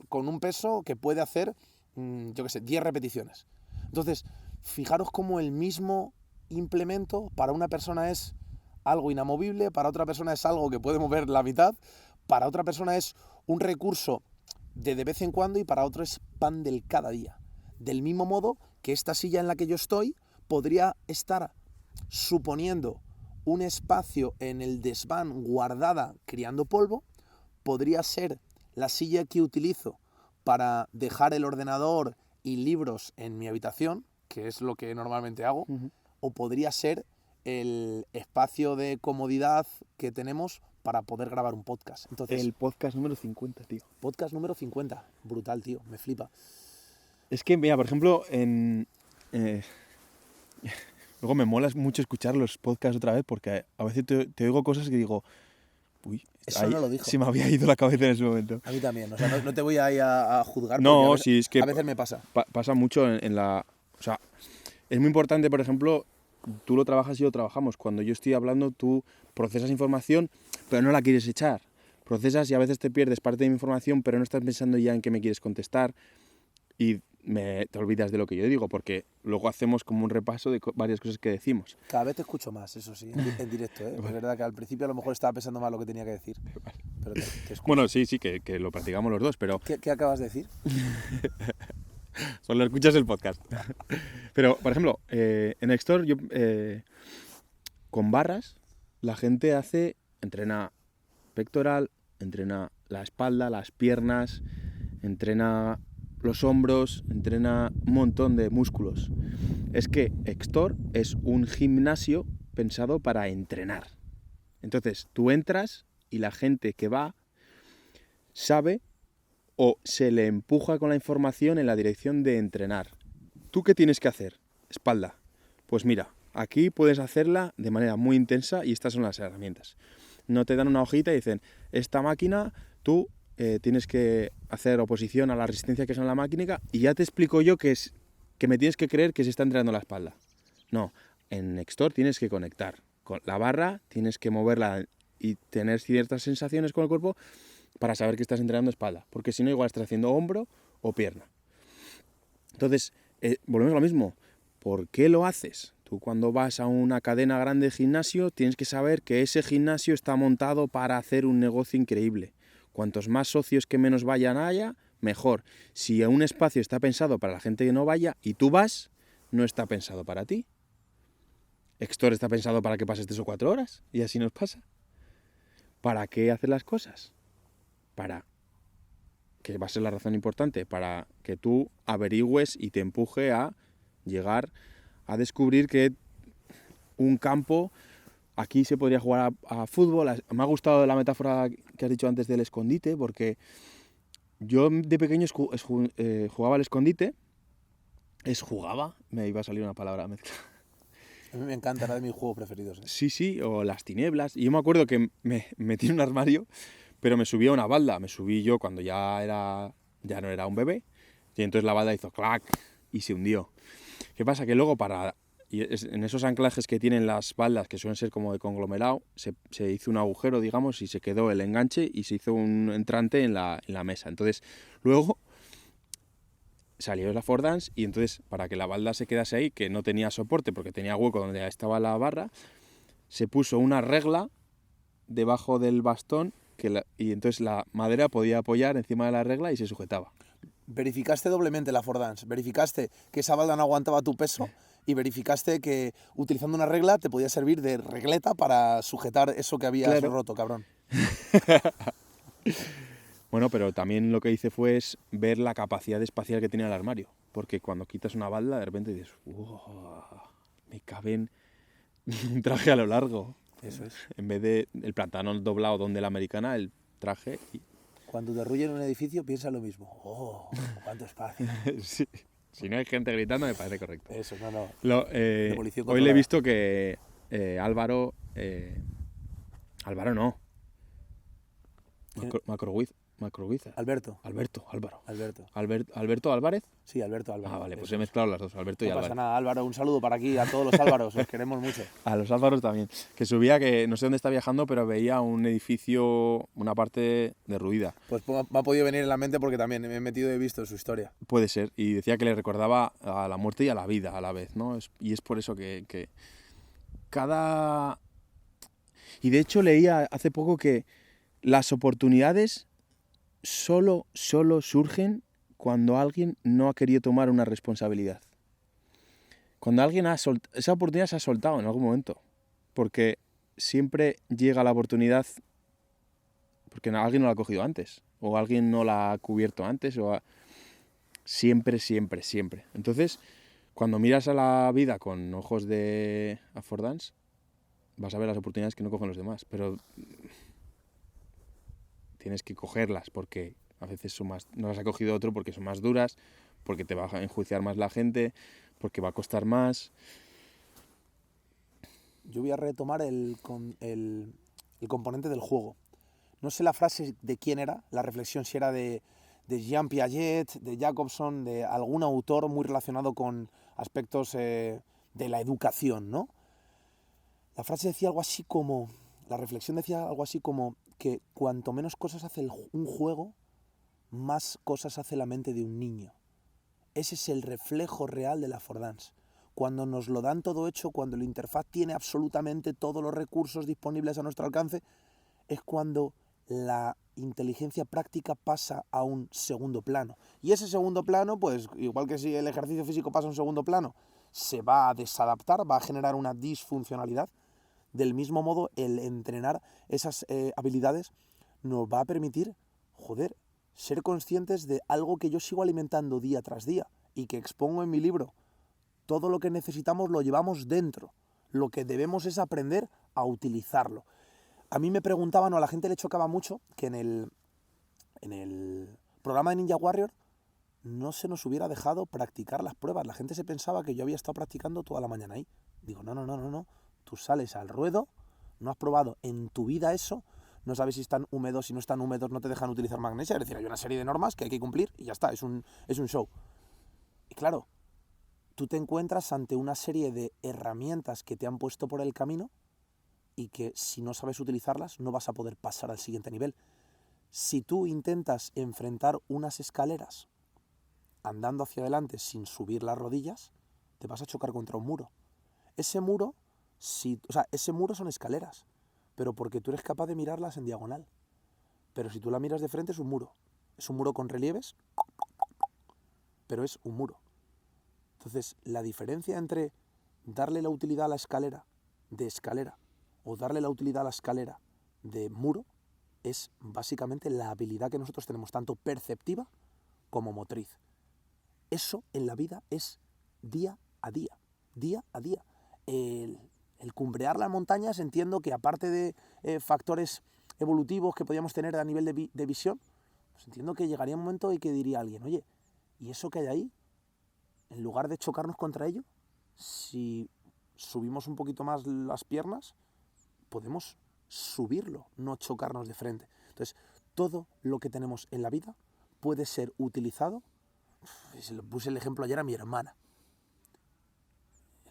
con un peso que puede hacer, 10 repeticiones. Entonces, fijaros cómo el mismo implemento para una persona es algo inamovible, para otra persona es algo que puede mover la mitad, para otra persona es un recurso de vez en cuando y para otro es pan del cada día. Del mismo modo que esta silla en la que yo estoy podría estar suponiendo un espacio en el desván guardada criando polvo, podría ser la silla que utilizo para dejar el ordenador y libros en mi habitación, que es lo que normalmente hago, o podría ser el espacio de comodidad que tenemos para poder grabar un podcast. Entonces, El podcast número 50, tío. podcast número 50. Brutal, tío. Me flipa. Es que, mira, por ejemplo, luego me mola mucho escuchar los podcasts otra vez porque a veces te oigo cosas que digo, Uy, Eso ahí no lo dijo. se me había ido la cabeza en ese momento. A mí también, o sea, no te voy ahí a juzgar. No, porque sí, es que a veces me pasa. pasa mucho en la... O sea, es muy importante, por ejemplo, tú lo trabajas y yo lo trabajamos. Cuando yo estoy hablando, tú procesas información, pero no la quieres echar. Procesas y a veces te pierdes parte de mi información, pero no estás pensando ya en qué me quieres contestar y te olvidas de lo que yo digo, porque luego hacemos como un repaso de varias cosas que decimos. Cada vez te escucho más, eso sí, en directo, ¿eh? Es verdad que al principio a lo mejor estaba pensando más lo que tenía que decir, pero te escucho. Bueno, sí, que lo practicamos los dos, pero ¿Qué acabas de decir? solo escuchas el podcast. Pero, por ejemplo, en Extor, con barras, la gente entrena pectoral, entrena la espalda, las piernas, entrena los hombros, entrena un montón de músculos. Es que Extor es un gimnasio pensado para entrenar. Entonces, tú entras y la gente que va sabe o se le empuja con la información en la dirección de entrenar. ¿Tú qué tienes que hacer? Espalda. Pues mira, aquí puedes hacerla de manera muy intensa y estas son las herramientas. No te dan una hojita y dicen, esta máquina, tú tienes que hacer oposición a la resistencia que es en la máquina y ya te explico yo que me tienes que creer que se está entrenando la espalda. No, en Extor tienes que conectar con la barra, tienes que moverla y tener ciertas sensaciones con el cuerpo para saber que estás entrenando espalda, porque si no igual estás haciendo hombro o pierna. Entonces, volvemos a lo mismo. ¿Por qué lo haces? Tú cuando vas a una cadena grande de gimnasio tienes que saber que ese gimnasio está montado para hacer un negocio increíble. Cuantos más socios que menos vayan haya, mejor. Si un espacio está pensado para la gente que no vaya y tú vas, no está pensado para ti. Extor está pensado para que pases 3 o 4 horas y así nos pasa. ¿Para qué hacer las cosas? Para que va a ser la razón importante, para que tú averigües y te empuje a llegar a descubrir que un campo, aquí se podría jugar a fútbol. Me ha gustado la metáfora que has dicho antes del escondite, porque yo de pequeño jugaba al escondite, me iba a salir una palabra mezcla. A mí me encanta, era de mis juegos preferidos, ¿eh? Sí, o las tinieblas. Y yo me acuerdo que me metí en un armario, pero me subí a una balda. Me subí yo cuando ya no era un bebé. Y entonces la balda hizo clac y se hundió. ¿Qué pasa? Que luego en esos anclajes que tienen las baldas, que suelen ser como de conglomerado, se hizo un agujero, digamos, y se quedó el enganche y se hizo un entrante en la mesa. Entonces, luego salió la Fordance y entonces, para que la balda se quedase ahí, que no tenía soporte porque tenía hueco donde estaba la barra, se puso una regla debajo del bastón y entonces la madera podía apoyar encima de la regla y se sujetaba. Verificaste doblemente la Fordance, verificaste que esa balda no aguantaba tu peso y verificaste que utilizando una regla te podía servir de regleta para sujetar eso que habías roto, cabrón. Bueno, pero también lo que hice fue ver la capacidad espacial que tenía el armario, porque cuando quitas una balda de repente dices, me caben un traje a lo largo. Eso es. En vez de el pantalón doblado donde la americana, el traje. Cuando derruyen un edificio piensa lo mismo. ¡Oh, cuánto espacio! Sí. Si no hay gente gritando, me parece correcto. Eso, no. Hoy le he visto que Álvaro... Álvaro no. Macroguiza. Álvaro. ¿Alberto Álvarez? Sí, Alberto Álvarez. Ah, vale, pues he mezclado las dos, Alberto y No Álvarez. pasa nada, Álvaro, un saludo para aquí, a todos los Álvaros, os queremos mucho. A los Álvaros también. Que subía, que no sé dónde está viajando, pero veía un edificio, una parte derruida. Pues me ha podido venir en la mente porque también me he metido y he visto su historia. Puede ser, y decía que le recordaba a la muerte y a la vida a la vez, ¿no? Y es por eso que cada... Y de hecho leía hace poco que las oportunidades solo surgen cuando alguien no ha querido tomar una responsabilidad. Cuando alguien esa oportunidad se ha soltado en algún momento. Porque siempre llega la oportunidad porque alguien no la ha cogido antes. O alguien no la ha cubierto antes. Siempre. Entonces, cuando miras a la vida con ojos de affordance, vas a ver las oportunidades que no cogen los demás. Pero tienes que cogerlas porque a veces no las ha cogido otro porque son más duras, porque te va a enjuiciar más la gente, porque va a costar más. Yo voy a retomar el componente del juego. no sé la frase de quién era, la reflexión si era de Jean Piaget, de Jacobson, de algún autor muy relacionado con aspectos de la educación, ¿no? La frase decía algo así como, la reflexión decía algo así como que cuanto menos cosas hace un juego, más cosas hace la mente de un niño. Ese es el reflejo real de la Fordance. Cuando nos lo dan todo hecho, cuando la interfaz tiene absolutamente todos los recursos disponibles a nuestro alcance, es cuando la inteligencia práctica pasa a un segundo plano. Y ese segundo plano, pues igual que si el ejercicio físico pasa a un segundo plano, se va a desadaptar, va a generar una disfuncionalidad. Del mismo modo, el entrenar esas habilidades nos va a permitir, joder, ser conscientes de algo que yo sigo alimentando día tras día y que expongo en mi libro. Todo lo que necesitamos lo llevamos dentro. Lo que debemos es aprender a utilizarlo. A mí me preguntaban, o a la gente le chocaba mucho, que en el programa de Ninja Warrior no se nos hubiera dejado practicar las pruebas. La gente se pensaba que yo había estado practicando toda la mañana ahí. Digo, no. Tú sales al ruedo, no has probado en tu vida eso, no sabes si están húmedos, si no están húmedos, no te dejan utilizar magnesia. Es decir, hay una serie de normas que hay que cumplir y ya está, es un show. Y claro, tú te encuentras ante una serie de herramientas que te han puesto por el camino y que si no sabes utilizarlas no vas a poder pasar al siguiente nivel. Si tú intentas enfrentar unas escaleras andando hacia adelante sin subir las rodillas, te vas a chocar contra un muro. Ese muro son escaleras, pero porque tú eres capaz de mirarlas en diagonal. Pero si tú la miras de frente es un muro con relieves, pero es un muro. Entonces, la diferencia entre darle la utilidad a la escalera de escalera o darle la utilidad a la escalera de muro es básicamente la habilidad que nosotros tenemos, tanto perceptiva como motriz. Eso en la vida es día a día, día a día. El cumbrear las montañas, entiendo que aparte de factores evolutivos que podíamos tener a nivel de visión, pues entiendo que llegaría un momento en que diría alguien, oye, ¿y eso que hay ahí? En lugar de chocarnos contra ello, si subimos un poquito más las piernas, podemos subirlo, no chocarnos de frente. Entonces, todo lo que tenemos en la vida puede ser utilizado. Se lo puse el ejemplo ayer a mi hermana.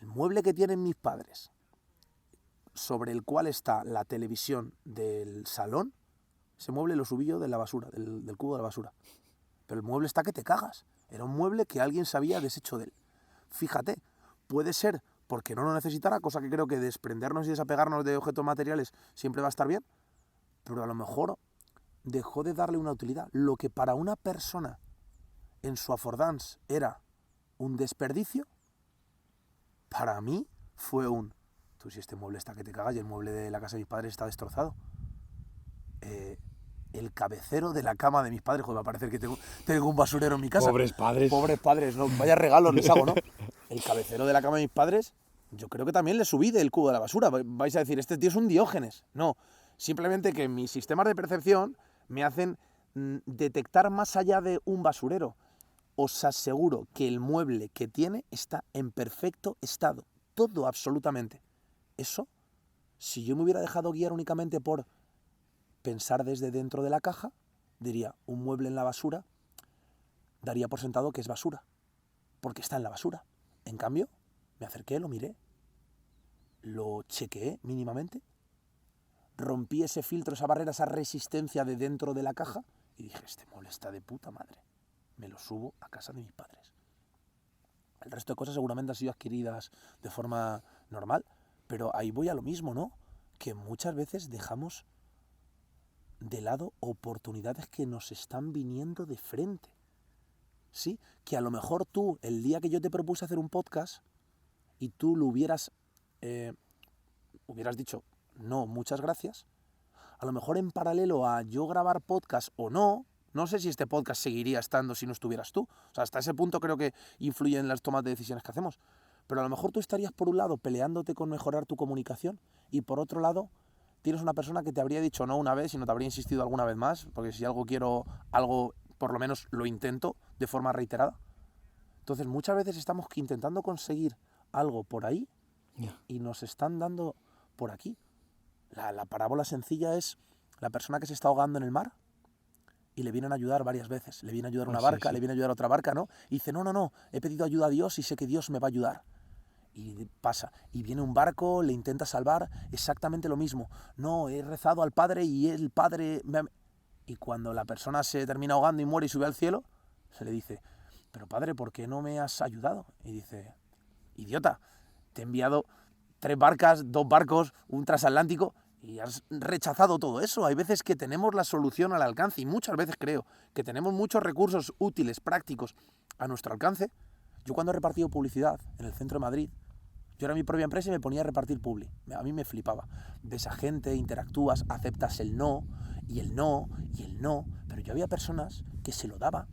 El mueble que tienen mis padres, sobre el cual está la televisión del salón, ese mueble lo subí yo de la basura, del cubo de la basura. Pero el mueble está que te cagas. Era un mueble que alguien se había deshecho de él. Fíjate, puede ser porque no lo necesitara, cosa que creo que desprendernos y desapegarnos de objetos materiales siempre va a estar bien, pero a lo mejor dejó de darle una utilidad. Lo que para una persona en su affordance era un desperdicio, para mí fue tú, si este mueble está que te cagas y el mueble de la casa de mis padres está destrozado. El cabecero de la cama de mis padres, joder, va a parecer que tengo un basurero en mi casa. Pobres padres. Pobres padres, ¿no? Vaya regalos les hago, ¿no? El cabecero de la cama de mis padres, yo creo que también le subí del cubo de la basura. Vais a decir, este tío es un Diógenes. No, simplemente que mis sistemas de percepción me hacen detectar más allá de un basurero. Os aseguro que el mueble que tiene está en perfecto estado. Todo, absolutamente. Eso, si yo me hubiera dejado guiar únicamente por pensar desde dentro de la caja, diría, un mueble en la basura, daría por sentado que es basura, porque está en la basura. En cambio, me acerqué, lo miré, lo chequeé mínimamente, rompí ese filtro, esa barrera, esa resistencia de dentro de la caja y dije, este mueble está de puta madre, me lo subo a casa de mis padres. El resto de cosas seguramente han sido adquiridas de forma normal, pero ahí voy a lo mismo, ¿no? Que muchas veces dejamos de lado oportunidades que nos están viniendo de frente. ¿Sí? Que a lo mejor tú, el día que yo te propuse hacer un podcast y tú lo hubieras dicho, no, muchas gracias, a lo mejor en paralelo a yo grabar podcast o no sé si este podcast seguiría estando si no estuvieras tú. O sea, hasta ese punto creo que influye en las tomas de decisiones que hacemos. Pero a lo mejor tú estarías por un lado peleándote con mejorar tu comunicación y por otro lado tienes una persona que te habría dicho no una vez y no te habría insistido alguna vez más, porque si algo quiero, algo por lo menos lo intento de forma reiterada. Entonces muchas veces estamos intentando conseguir algo por ahí y nos están dando por aquí. La parábola sencilla es La persona que se está ahogando en el mar y le vienen a ayudar varias veces. Le viene a ayudar una Sí, barca, sí. le viene a ayudar otra barca, ¿no? Y dice, no, he pedido ayuda a Dios y sé que Dios me va a ayudar. Y pasa. Y viene un barco, le intenta salvar, exactamente lo mismo. No, he rezado al Padre y el Padre... Y cuando la persona se termina ahogando y muere y sube al cielo, se le dice, pero Padre, ¿por qué no me has ayudado? Y dice, idiota, te he enviado 3 barcas, 2 barcos, un transatlántico y has rechazado todo eso. Hay veces que tenemos la solución al alcance y muchas veces creo que tenemos muchos recursos útiles, prácticos a nuestro alcance. Yo cuando he repartido publicidad en el centro de Madrid, yo era mi propia empresa y me ponía a repartir publi. A mí me flipaba. Ves a gente, interactúas, aceptas el no, y el no, y el no. Pero yo había personas que se lo daba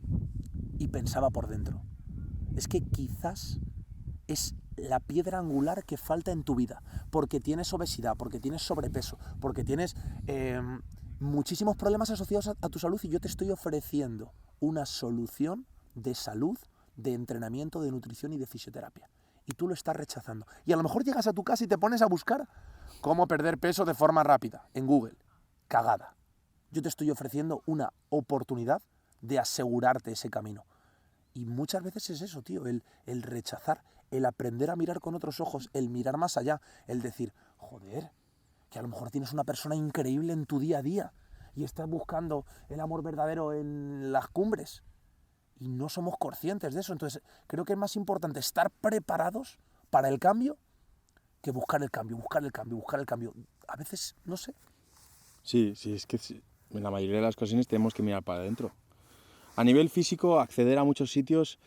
y pensaba por dentro. Es que quizás es la piedra angular que falta en tu vida. Porque tienes obesidad, porque tienes sobrepeso, porque tienes muchísimos problemas asociados a tu salud y yo te estoy ofreciendo una solución de salud, de entrenamiento, de nutrición y de fisioterapia. Y tú lo estás rechazando. Y a lo mejor llegas a tu casa y te pones a buscar cómo perder peso de forma rápida en Google. Cagada. Yo te estoy ofreciendo una oportunidad de asegurarte ese camino. Y muchas veces es eso, tío, el rechazar, el aprender a mirar con otros ojos, el mirar más allá, el decir, joder, que a lo mejor tienes una persona increíble en tu día a día y estás buscando el amor verdadero en las cumbres. Y no somos conscientes de eso. Entonces, creo que es más importante estar preparados para el cambio que buscar el cambio. A veces, no sé. Sí, es que en la mayoría de las ocasiones tenemos que mirar para adentro. A nivel físico, acceder a muchos sitios,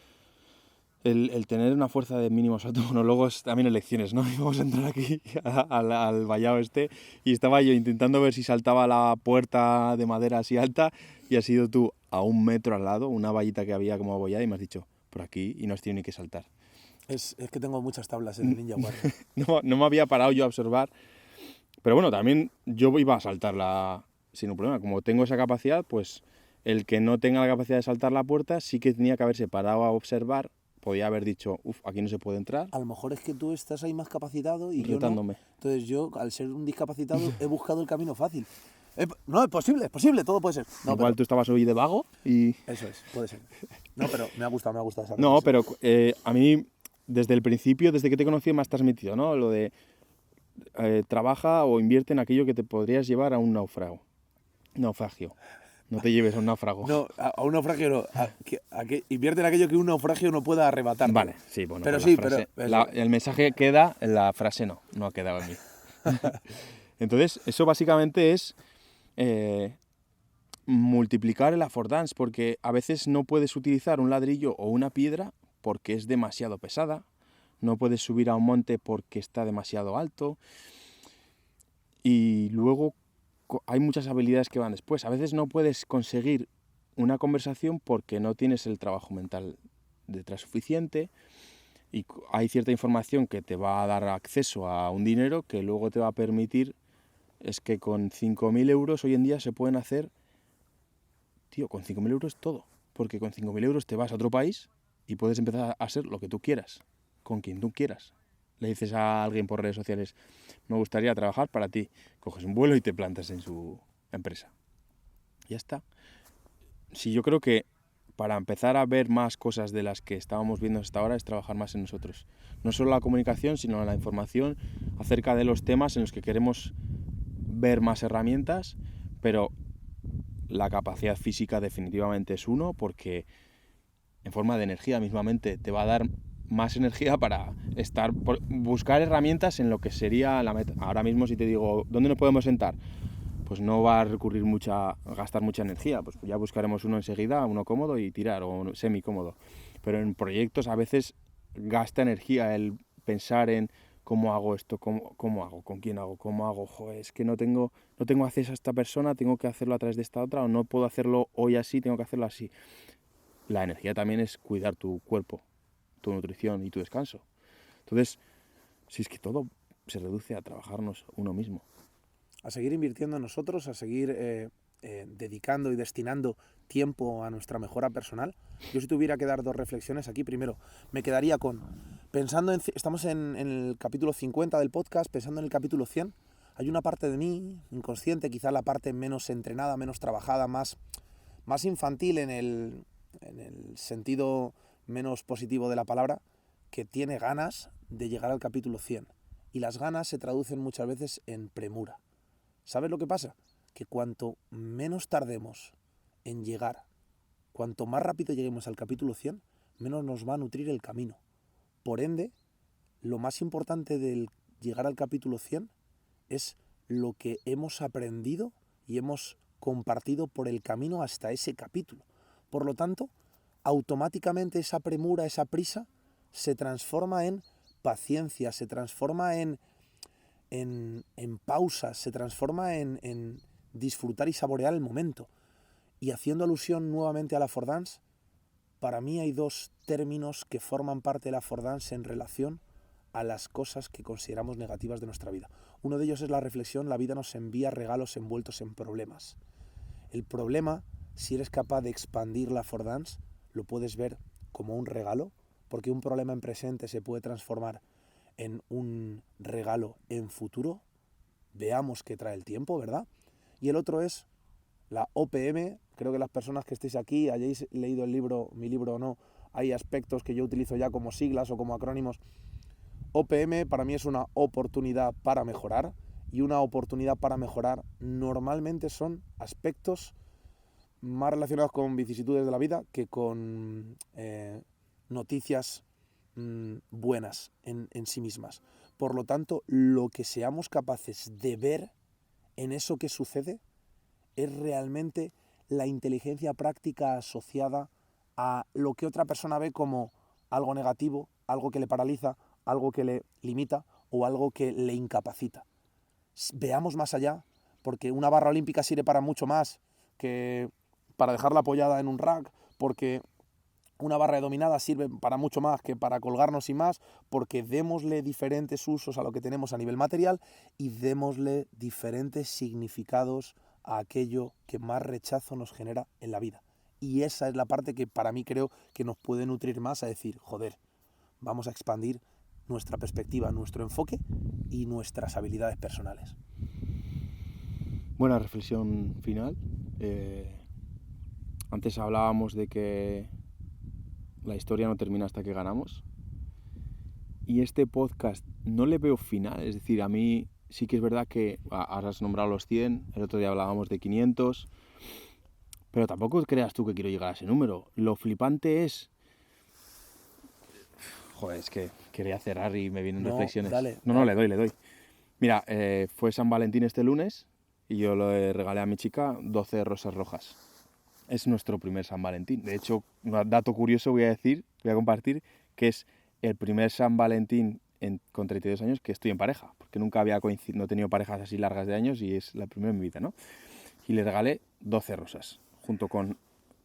el tener una fuerza de mínimo salto, bueno, luego es también elecciones, ¿no? Íbamos a entrar aquí al vallado y estaba yo intentando ver si saltaba la puerta de madera así alta y has ido tú a 1 metro al lado, una vallita que había como abollada y me has dicho, por aquí, y no has tenido ni que saltar. Es que tengo muchas tablas en el Ninja Warrior. No me había parado yo a observar, pero bueno, también yo iba a saltarla sin un problema. Como tengo esa capacidad, pues el que no tenga la capacidad de saltar la puerta sí que tenía que haberse parado a observar. Podía haber dicho, aquí no se puede entrar. A lo mejor es que tú estás ahí más capacitado y retándome. Yo no. Entonces yo, al ser un discapacitado, he buscado el camino fácil. No, es posible, todo puede ser. No, Igual pero... tú estabas hoy de vago y... Eso es, puede ser. No, pero me ha gustado esa No, reflexión. pero a mí, desde el principio, desde que te conocí, me has transmitido, ¿no? Lo de trabaja o invierte en aquello que te podrías llevar a un naufragio. No te lleves a un náufrago. No, a un naufragio no. Invierte en aquello que un naufragio no pueda arrebatar. Vale, sí, bueno. Pero pues sí, frase, pero... el mensaje queda, la frase no ha quedado en mí. Entonces, eso básicamente es multiplicar el affordance, porque a veces no puedes utilizar un ladrillo o una piedra porque es demasiado pesada, no puedes subir a un monte porque está demasiado alto, y luego hay muchas habilidades que van después. A veces no puedes conseguir una conversación porque no tienes el trabajo mental detrás suficiente, y hay cierta información que te va a dar acceso a un dinero que luego te va a permitir. Es que con 5.000 euros hoy en día se pueden hacer, tío, con 5.000 euros todo, porque con 5.000 euros te vas a otro país y puedes empezar a ser lo que tú quieras, con quien tú quieras. Le dices a alguien por redes sociales, me gustaría trabajar para ti, coges un vuelo y te plantas en su empresa. Ya está. Sí, yo creo que para empezar a ver más cosas de las que estábamos viendo hasta ahora es trabajar más en nosotros. No solo la comunicación, sino la información acerca de los temas en los que queremos ver más herramientas, pero la capacidad física definitivamente es uno, porque en forma de energía mismamente te va a dar más energía para buscar herramientas en lo que sería la meta. Ahora mismo, si te digo, ¿dónde nos podemos sentar? Pues no va a gastar mucha energía, pues ya buscaremos uno enseguida, uno cómodo y tirar, o semi cómodo. Pero en proyectos a veces gasta energía el pensar en cómo hago esto, cómo hago, con quién hago, cómo hago. Joder, es que no tengo acceso a esta persona, tengo que hacerlo a través de esta otra, o no puedo hacerlo hoy así, tengo que hacerlo así. La energía también es cuidar tu cuerpo, tu nutrición y tu descanso. Entonces, si es que todo se reduce a trabajarnos uno mismo. A seguir invirtiendo en nosotros, a seguir dedicando y destinando tiempo a nuestra mejora personal. Yo, si tuviera que dar 2 reflexiones aquí, primero me quedaría con, estamos en el capítulo 50 del podcast, pensando en el capítulo 100, hay una parte de mí, inconsciente, quizá la parte menos entrenada, menos trabajada, más infantil en el sentido menos positivo de la palabra, que tiene ganas de llegar al capítulo 100. Y las ganas se traducen muchas veces en premura. ¿Sabes lo que pasa? Que cuanto menos tardemos en llegar, cuanto más rápido lleguemos al capítulo 100, menos nos va a nutrir el camino. Por ende, lo más importante del llegar al capítulo 100 es lo que hemos aprendido y hemos compartido por el camino hasta ese capítulo. Por lo tanto, automáticamente esa premura, esa prisa, se transforma en paciencia, se transforma en pausas, se transforma en disfrutar y saborear el momento. Y haciendo alusión nuevamente a la Fordance, para mí hay dos términos que forman parte de la Fordance en relación a las cosas que consideramos negativas de nuestra vida. Uno de ellos es la reflexión: la vida nos envía regalos envueltos en problemas. El problema, si eres capaz de expandir la Fordance, lo puedes ver como un regalo, porque un problema en presente se puede transformar en un regalo en futuro. Veamos qué trae el tiempo, ¿verdad? Y el otro es la OPM. Creo que las personas que estéis aquí, hayáis leído el libro, mi libro o no, hay aspectos que yo utilizo ya como siglas o como acrónimos. OPM para mí es una oportunidad para mejorar, y una oportunidad para mejorar normalmente son aspectos más relacionados con vicisitudes de la vida que con noticias buenas en sí mismas. Por lo tanto, lo que seamos capaces de ver en eso que sucede es realmente la inteligencia práctica asociada a lo que otra persona ve como algo negativo, algo que le paraliza, algo que le limita o algo que le incapacita. Veamos más allá, porque una barra olímpica sirve para mucho más que para dejarla apoyada en un rack, porque una barra de dominada sirve para mucho más que para colgarnos y más, porque démosle diferentes usos a lo que tenemos a nivel material y démosle diferentes significados a aquello que más rechazo nos genera en la vida. Y esa es la parte que para mí creo que nos puede nutrir más a decir, joder, vamos a expandir nuestra perspectiva, nuestro enfoque y nuestras habilidades personales. Buena reflexión final. Antes hablábamos de que la historia no termina hasta que ganamos. Y este podcast no le veo final. Es decir, a mí sí que es verdad que ahora has nombrado los 100, el otro día hablábamos de 500, pero tampoco creas tú que quiero llegar a ese número. Lo flipante es... Joder, es que quería cerrar y me vienen reflexiones. Dale. No, le doy. Mira, fue San Valentín este lunes y yo le regalé a mi chica 12 rosas rojas. Es nuestro primer San Valentín. De hecho, un dato curioso voy a compartir, que es el primer San Valentín con 32 años que estoy en pareja, porque nunca había no he tenido parejas así largas de años y es la primera en mi vida, ¿no? Y le regalé 12 rosas, junto con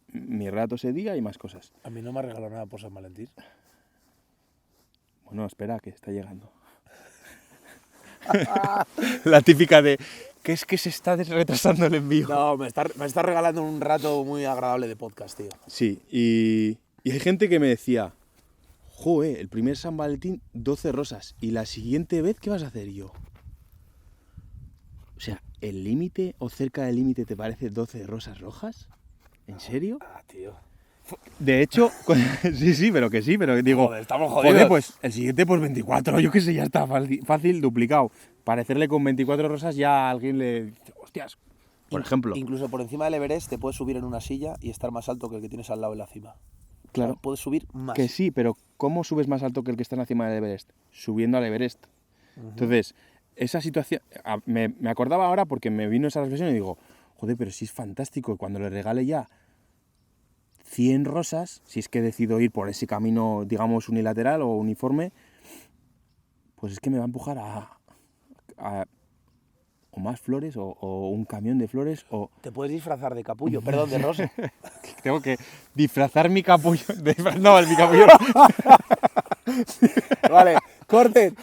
mi relato ese día y más cosas. A mí no me ha regalado nada por San Valentín. Bueno, espera, que está llegando. La típica de... ¿Qué es que se está retrasando el envío? No, me está regalando un rato muy agradable de podcast, tío. Sí, y hay gente que me decía, joder, el primer San Valentín, 12 rosas, y la siguiente vez, ¿qué vas a hacer? Y yo, o sea, ¿el límite o cerca del límite te parece 12 rosas rojas? ¿En serio? Ah, tío. De hecho, sí, pero digo, Joder, estamos jodidos. joder, pues el siguiente pues 24, yo qué sé, ya está fácil, duplicado. Parecerle con 24 rosas ya a alguien le dice, hostias, por ejemplo. Incluso por encima del Everest te puedes subir en una silla y estar más alto que el que tienes al lado en la cima. Claro. O sea, puedes subir más. Que sí, pero ¿cómo subes más alto que el que está en la cima del Everest? Subiendo al Everest. Entonces, esa situación, me acordaba ahora porque me vino esa reflexión y digo, joder, pero sí es fantástico, cuando le regale ya 100 rosas, si es que decido ir por ese camino, digamos, unilateral o uniforme, pues es que me va a empujar a o más flores o un camión de flores o... Te puedes disfrazar de capullo, perdón, de rosa. Tengo que disfrazar mi capullo... No, el mi capullo... Vale, corten.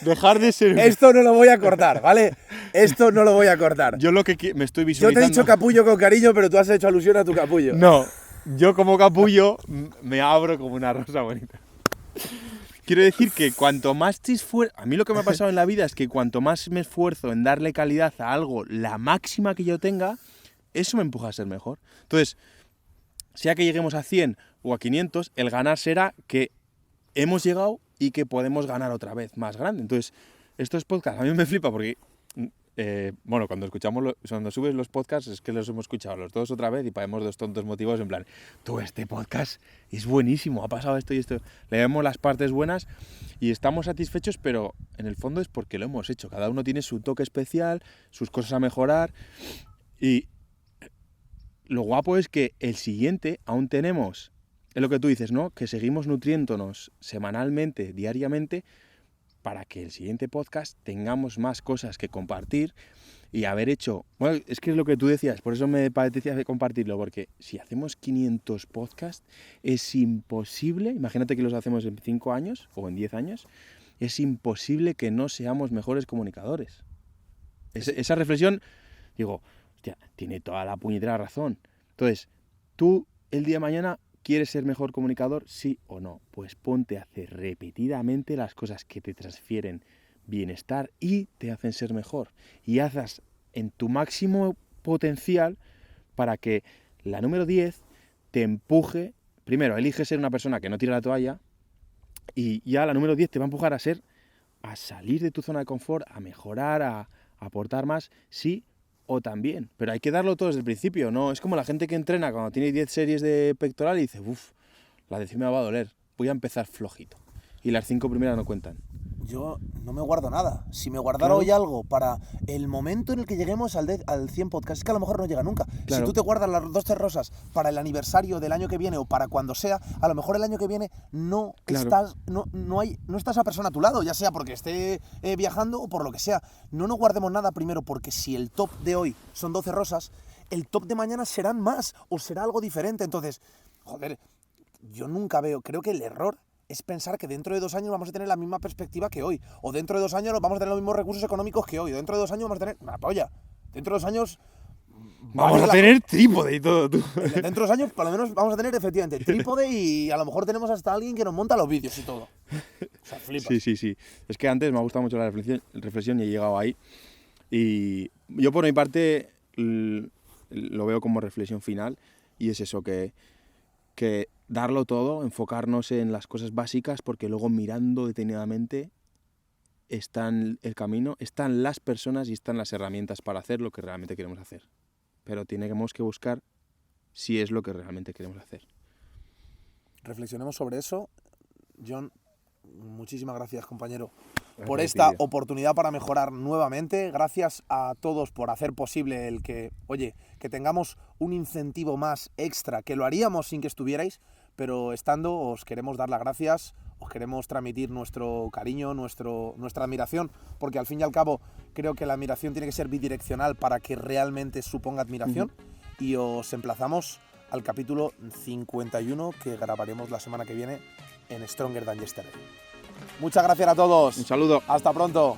Dejar de ser... Esto no lo voy a cortar, ¿vale? Esto no lo voy a cortar. Yo lo que me estoy Yo visualizando... te he dicho capullo con cariño, pero tú has hecho alusión a tu capullo. No, yo como capullo me abro como una rosa bonita. Quiero decir que cuanto más te esfuerzas... A mí lo que me ha pasado en la vida es que cuanto más me esfuerzo en darle calidad a algo, la máxima que yo tenga, eso me empuja a ser mejor. Entonces, sea que lleguemos a 100 o a 500, el ganar será que hemos llegado y que podemos ganar otra vez más grande. Entonces, estos podcasts a mí me flipa porque... bueno, cuando subes los podcasts es que los hemos escuchado los dos otra vez y parecemos dos tontos motivados en plan, tú, este podcast es buenísimo, ha pasado esto y esto, le vemos las partes buenas y estamos satisfechos, pero en el fondo es porque lo hemos hecho, cada uno tiene su toque especial, sus cosas a mejorar y lo guapo es que el siguiente aún tenemos, es lo que tú dices, ¿no? Que seguimos nutriéndonos semanalmente, diariamente, para que el siguiente podcast tengamos más cosas que compartir y haber hecho... Bueno, es que es lo que tú decías, por eso me parecía compartirlo, porque si hacemos 500 podcasts es imposible, imagínate que los hacemos en 5 años o en 10 años, es imposible que no seamos mejores comunicadores. Esa reflexión, digo, hostia, tiene toda la puñetera razón. Entonces, tú el día de mañana... ¿Quieres ser mejor comunicador? ¿Sí o no? Pues ponte a hacer repetidamente las cosas que te transfieren bienestar y te hacen ser mejor. Y hazlas en tu máximo potencial para que la número 10 te empuje. Primero, elige ser una persona que no tira la toalla y ya la número 10 te va a empujar a salir de tu zona de confort, a mejorar, a aportar más, sí o también, pero hay que darlo todo desde el principio, ¿no? Es como la gente que entrena cuando tiene 10 series de pectoral y dice, uff, la 10ª va a doler, voy a empezar flojito. Y las 5 primeras no cuentan. Yo no me guardo nada. Si me guardara hoy algo para el momento en el que lleguemos al 100 podcast, es que a lo mejor no llega nunca. Claro. Si tú te guardas las 2 rosas para el aniversario del año que viene o para cuando sea, a lo mejor el año que viene no estás esa persona a tu lado, ya sea porque esté viajando o por lo que sea. No nos guardemos nada primero, porque si el top de hoy son 12 rosas, el top de mañana serán más o será algo diferente. Entonces, joder, yo nunca creo que el error es pensar que dentro de 2 años vamos a tener la misma perspectiva que hoy, o dentro de 2 años vamos a tener los mismos recursos económicos que hoy, o dentro de 2 años vamos a tener una polla. Dentro de 2 años vamos a tener trípode y todo, tú. Dentro de 2 años por lo menos vamos a tener efectivamente trípode y a lo mejor tenemos hasta alguien que nos monta los vídeos y todo. O sea, flipas. Sí. Es que antes me ha gustado mucho la reflexión y he llegado ahí. Y yo por mi parte lo veo como reflexión final y es eso, que darlo todo, enfocarnos en las cosas básicas, porque luego mirando detenidamente está el camino, están las personas y están las herramientas para hacer lo que realmente queremos hacer. Pero tenemos que buscar si es lo que realmente queremos hacer. Reflexionemos sobre eso. John, muchísimas gracias, compañero, por esta oportunidad para mejorar nuevamente. Gracias a todos por hacer posible el que tengamos un incentivo más extra, que lo haríamos sin que estuvierais, pero estando os queremos dar las gracias, os queremos transmitir nuestro cariño, nuestra admiración, porque al fin y al cabo creo que la admiración tiene que ser bidireccional para que realmente suponga admiración. Y os emplazamos al capítulo 51 que grabaremos la semana que viene en Stronger Than Yesterday. Muchas gracias a todos. Un saludo. Hasta pronto.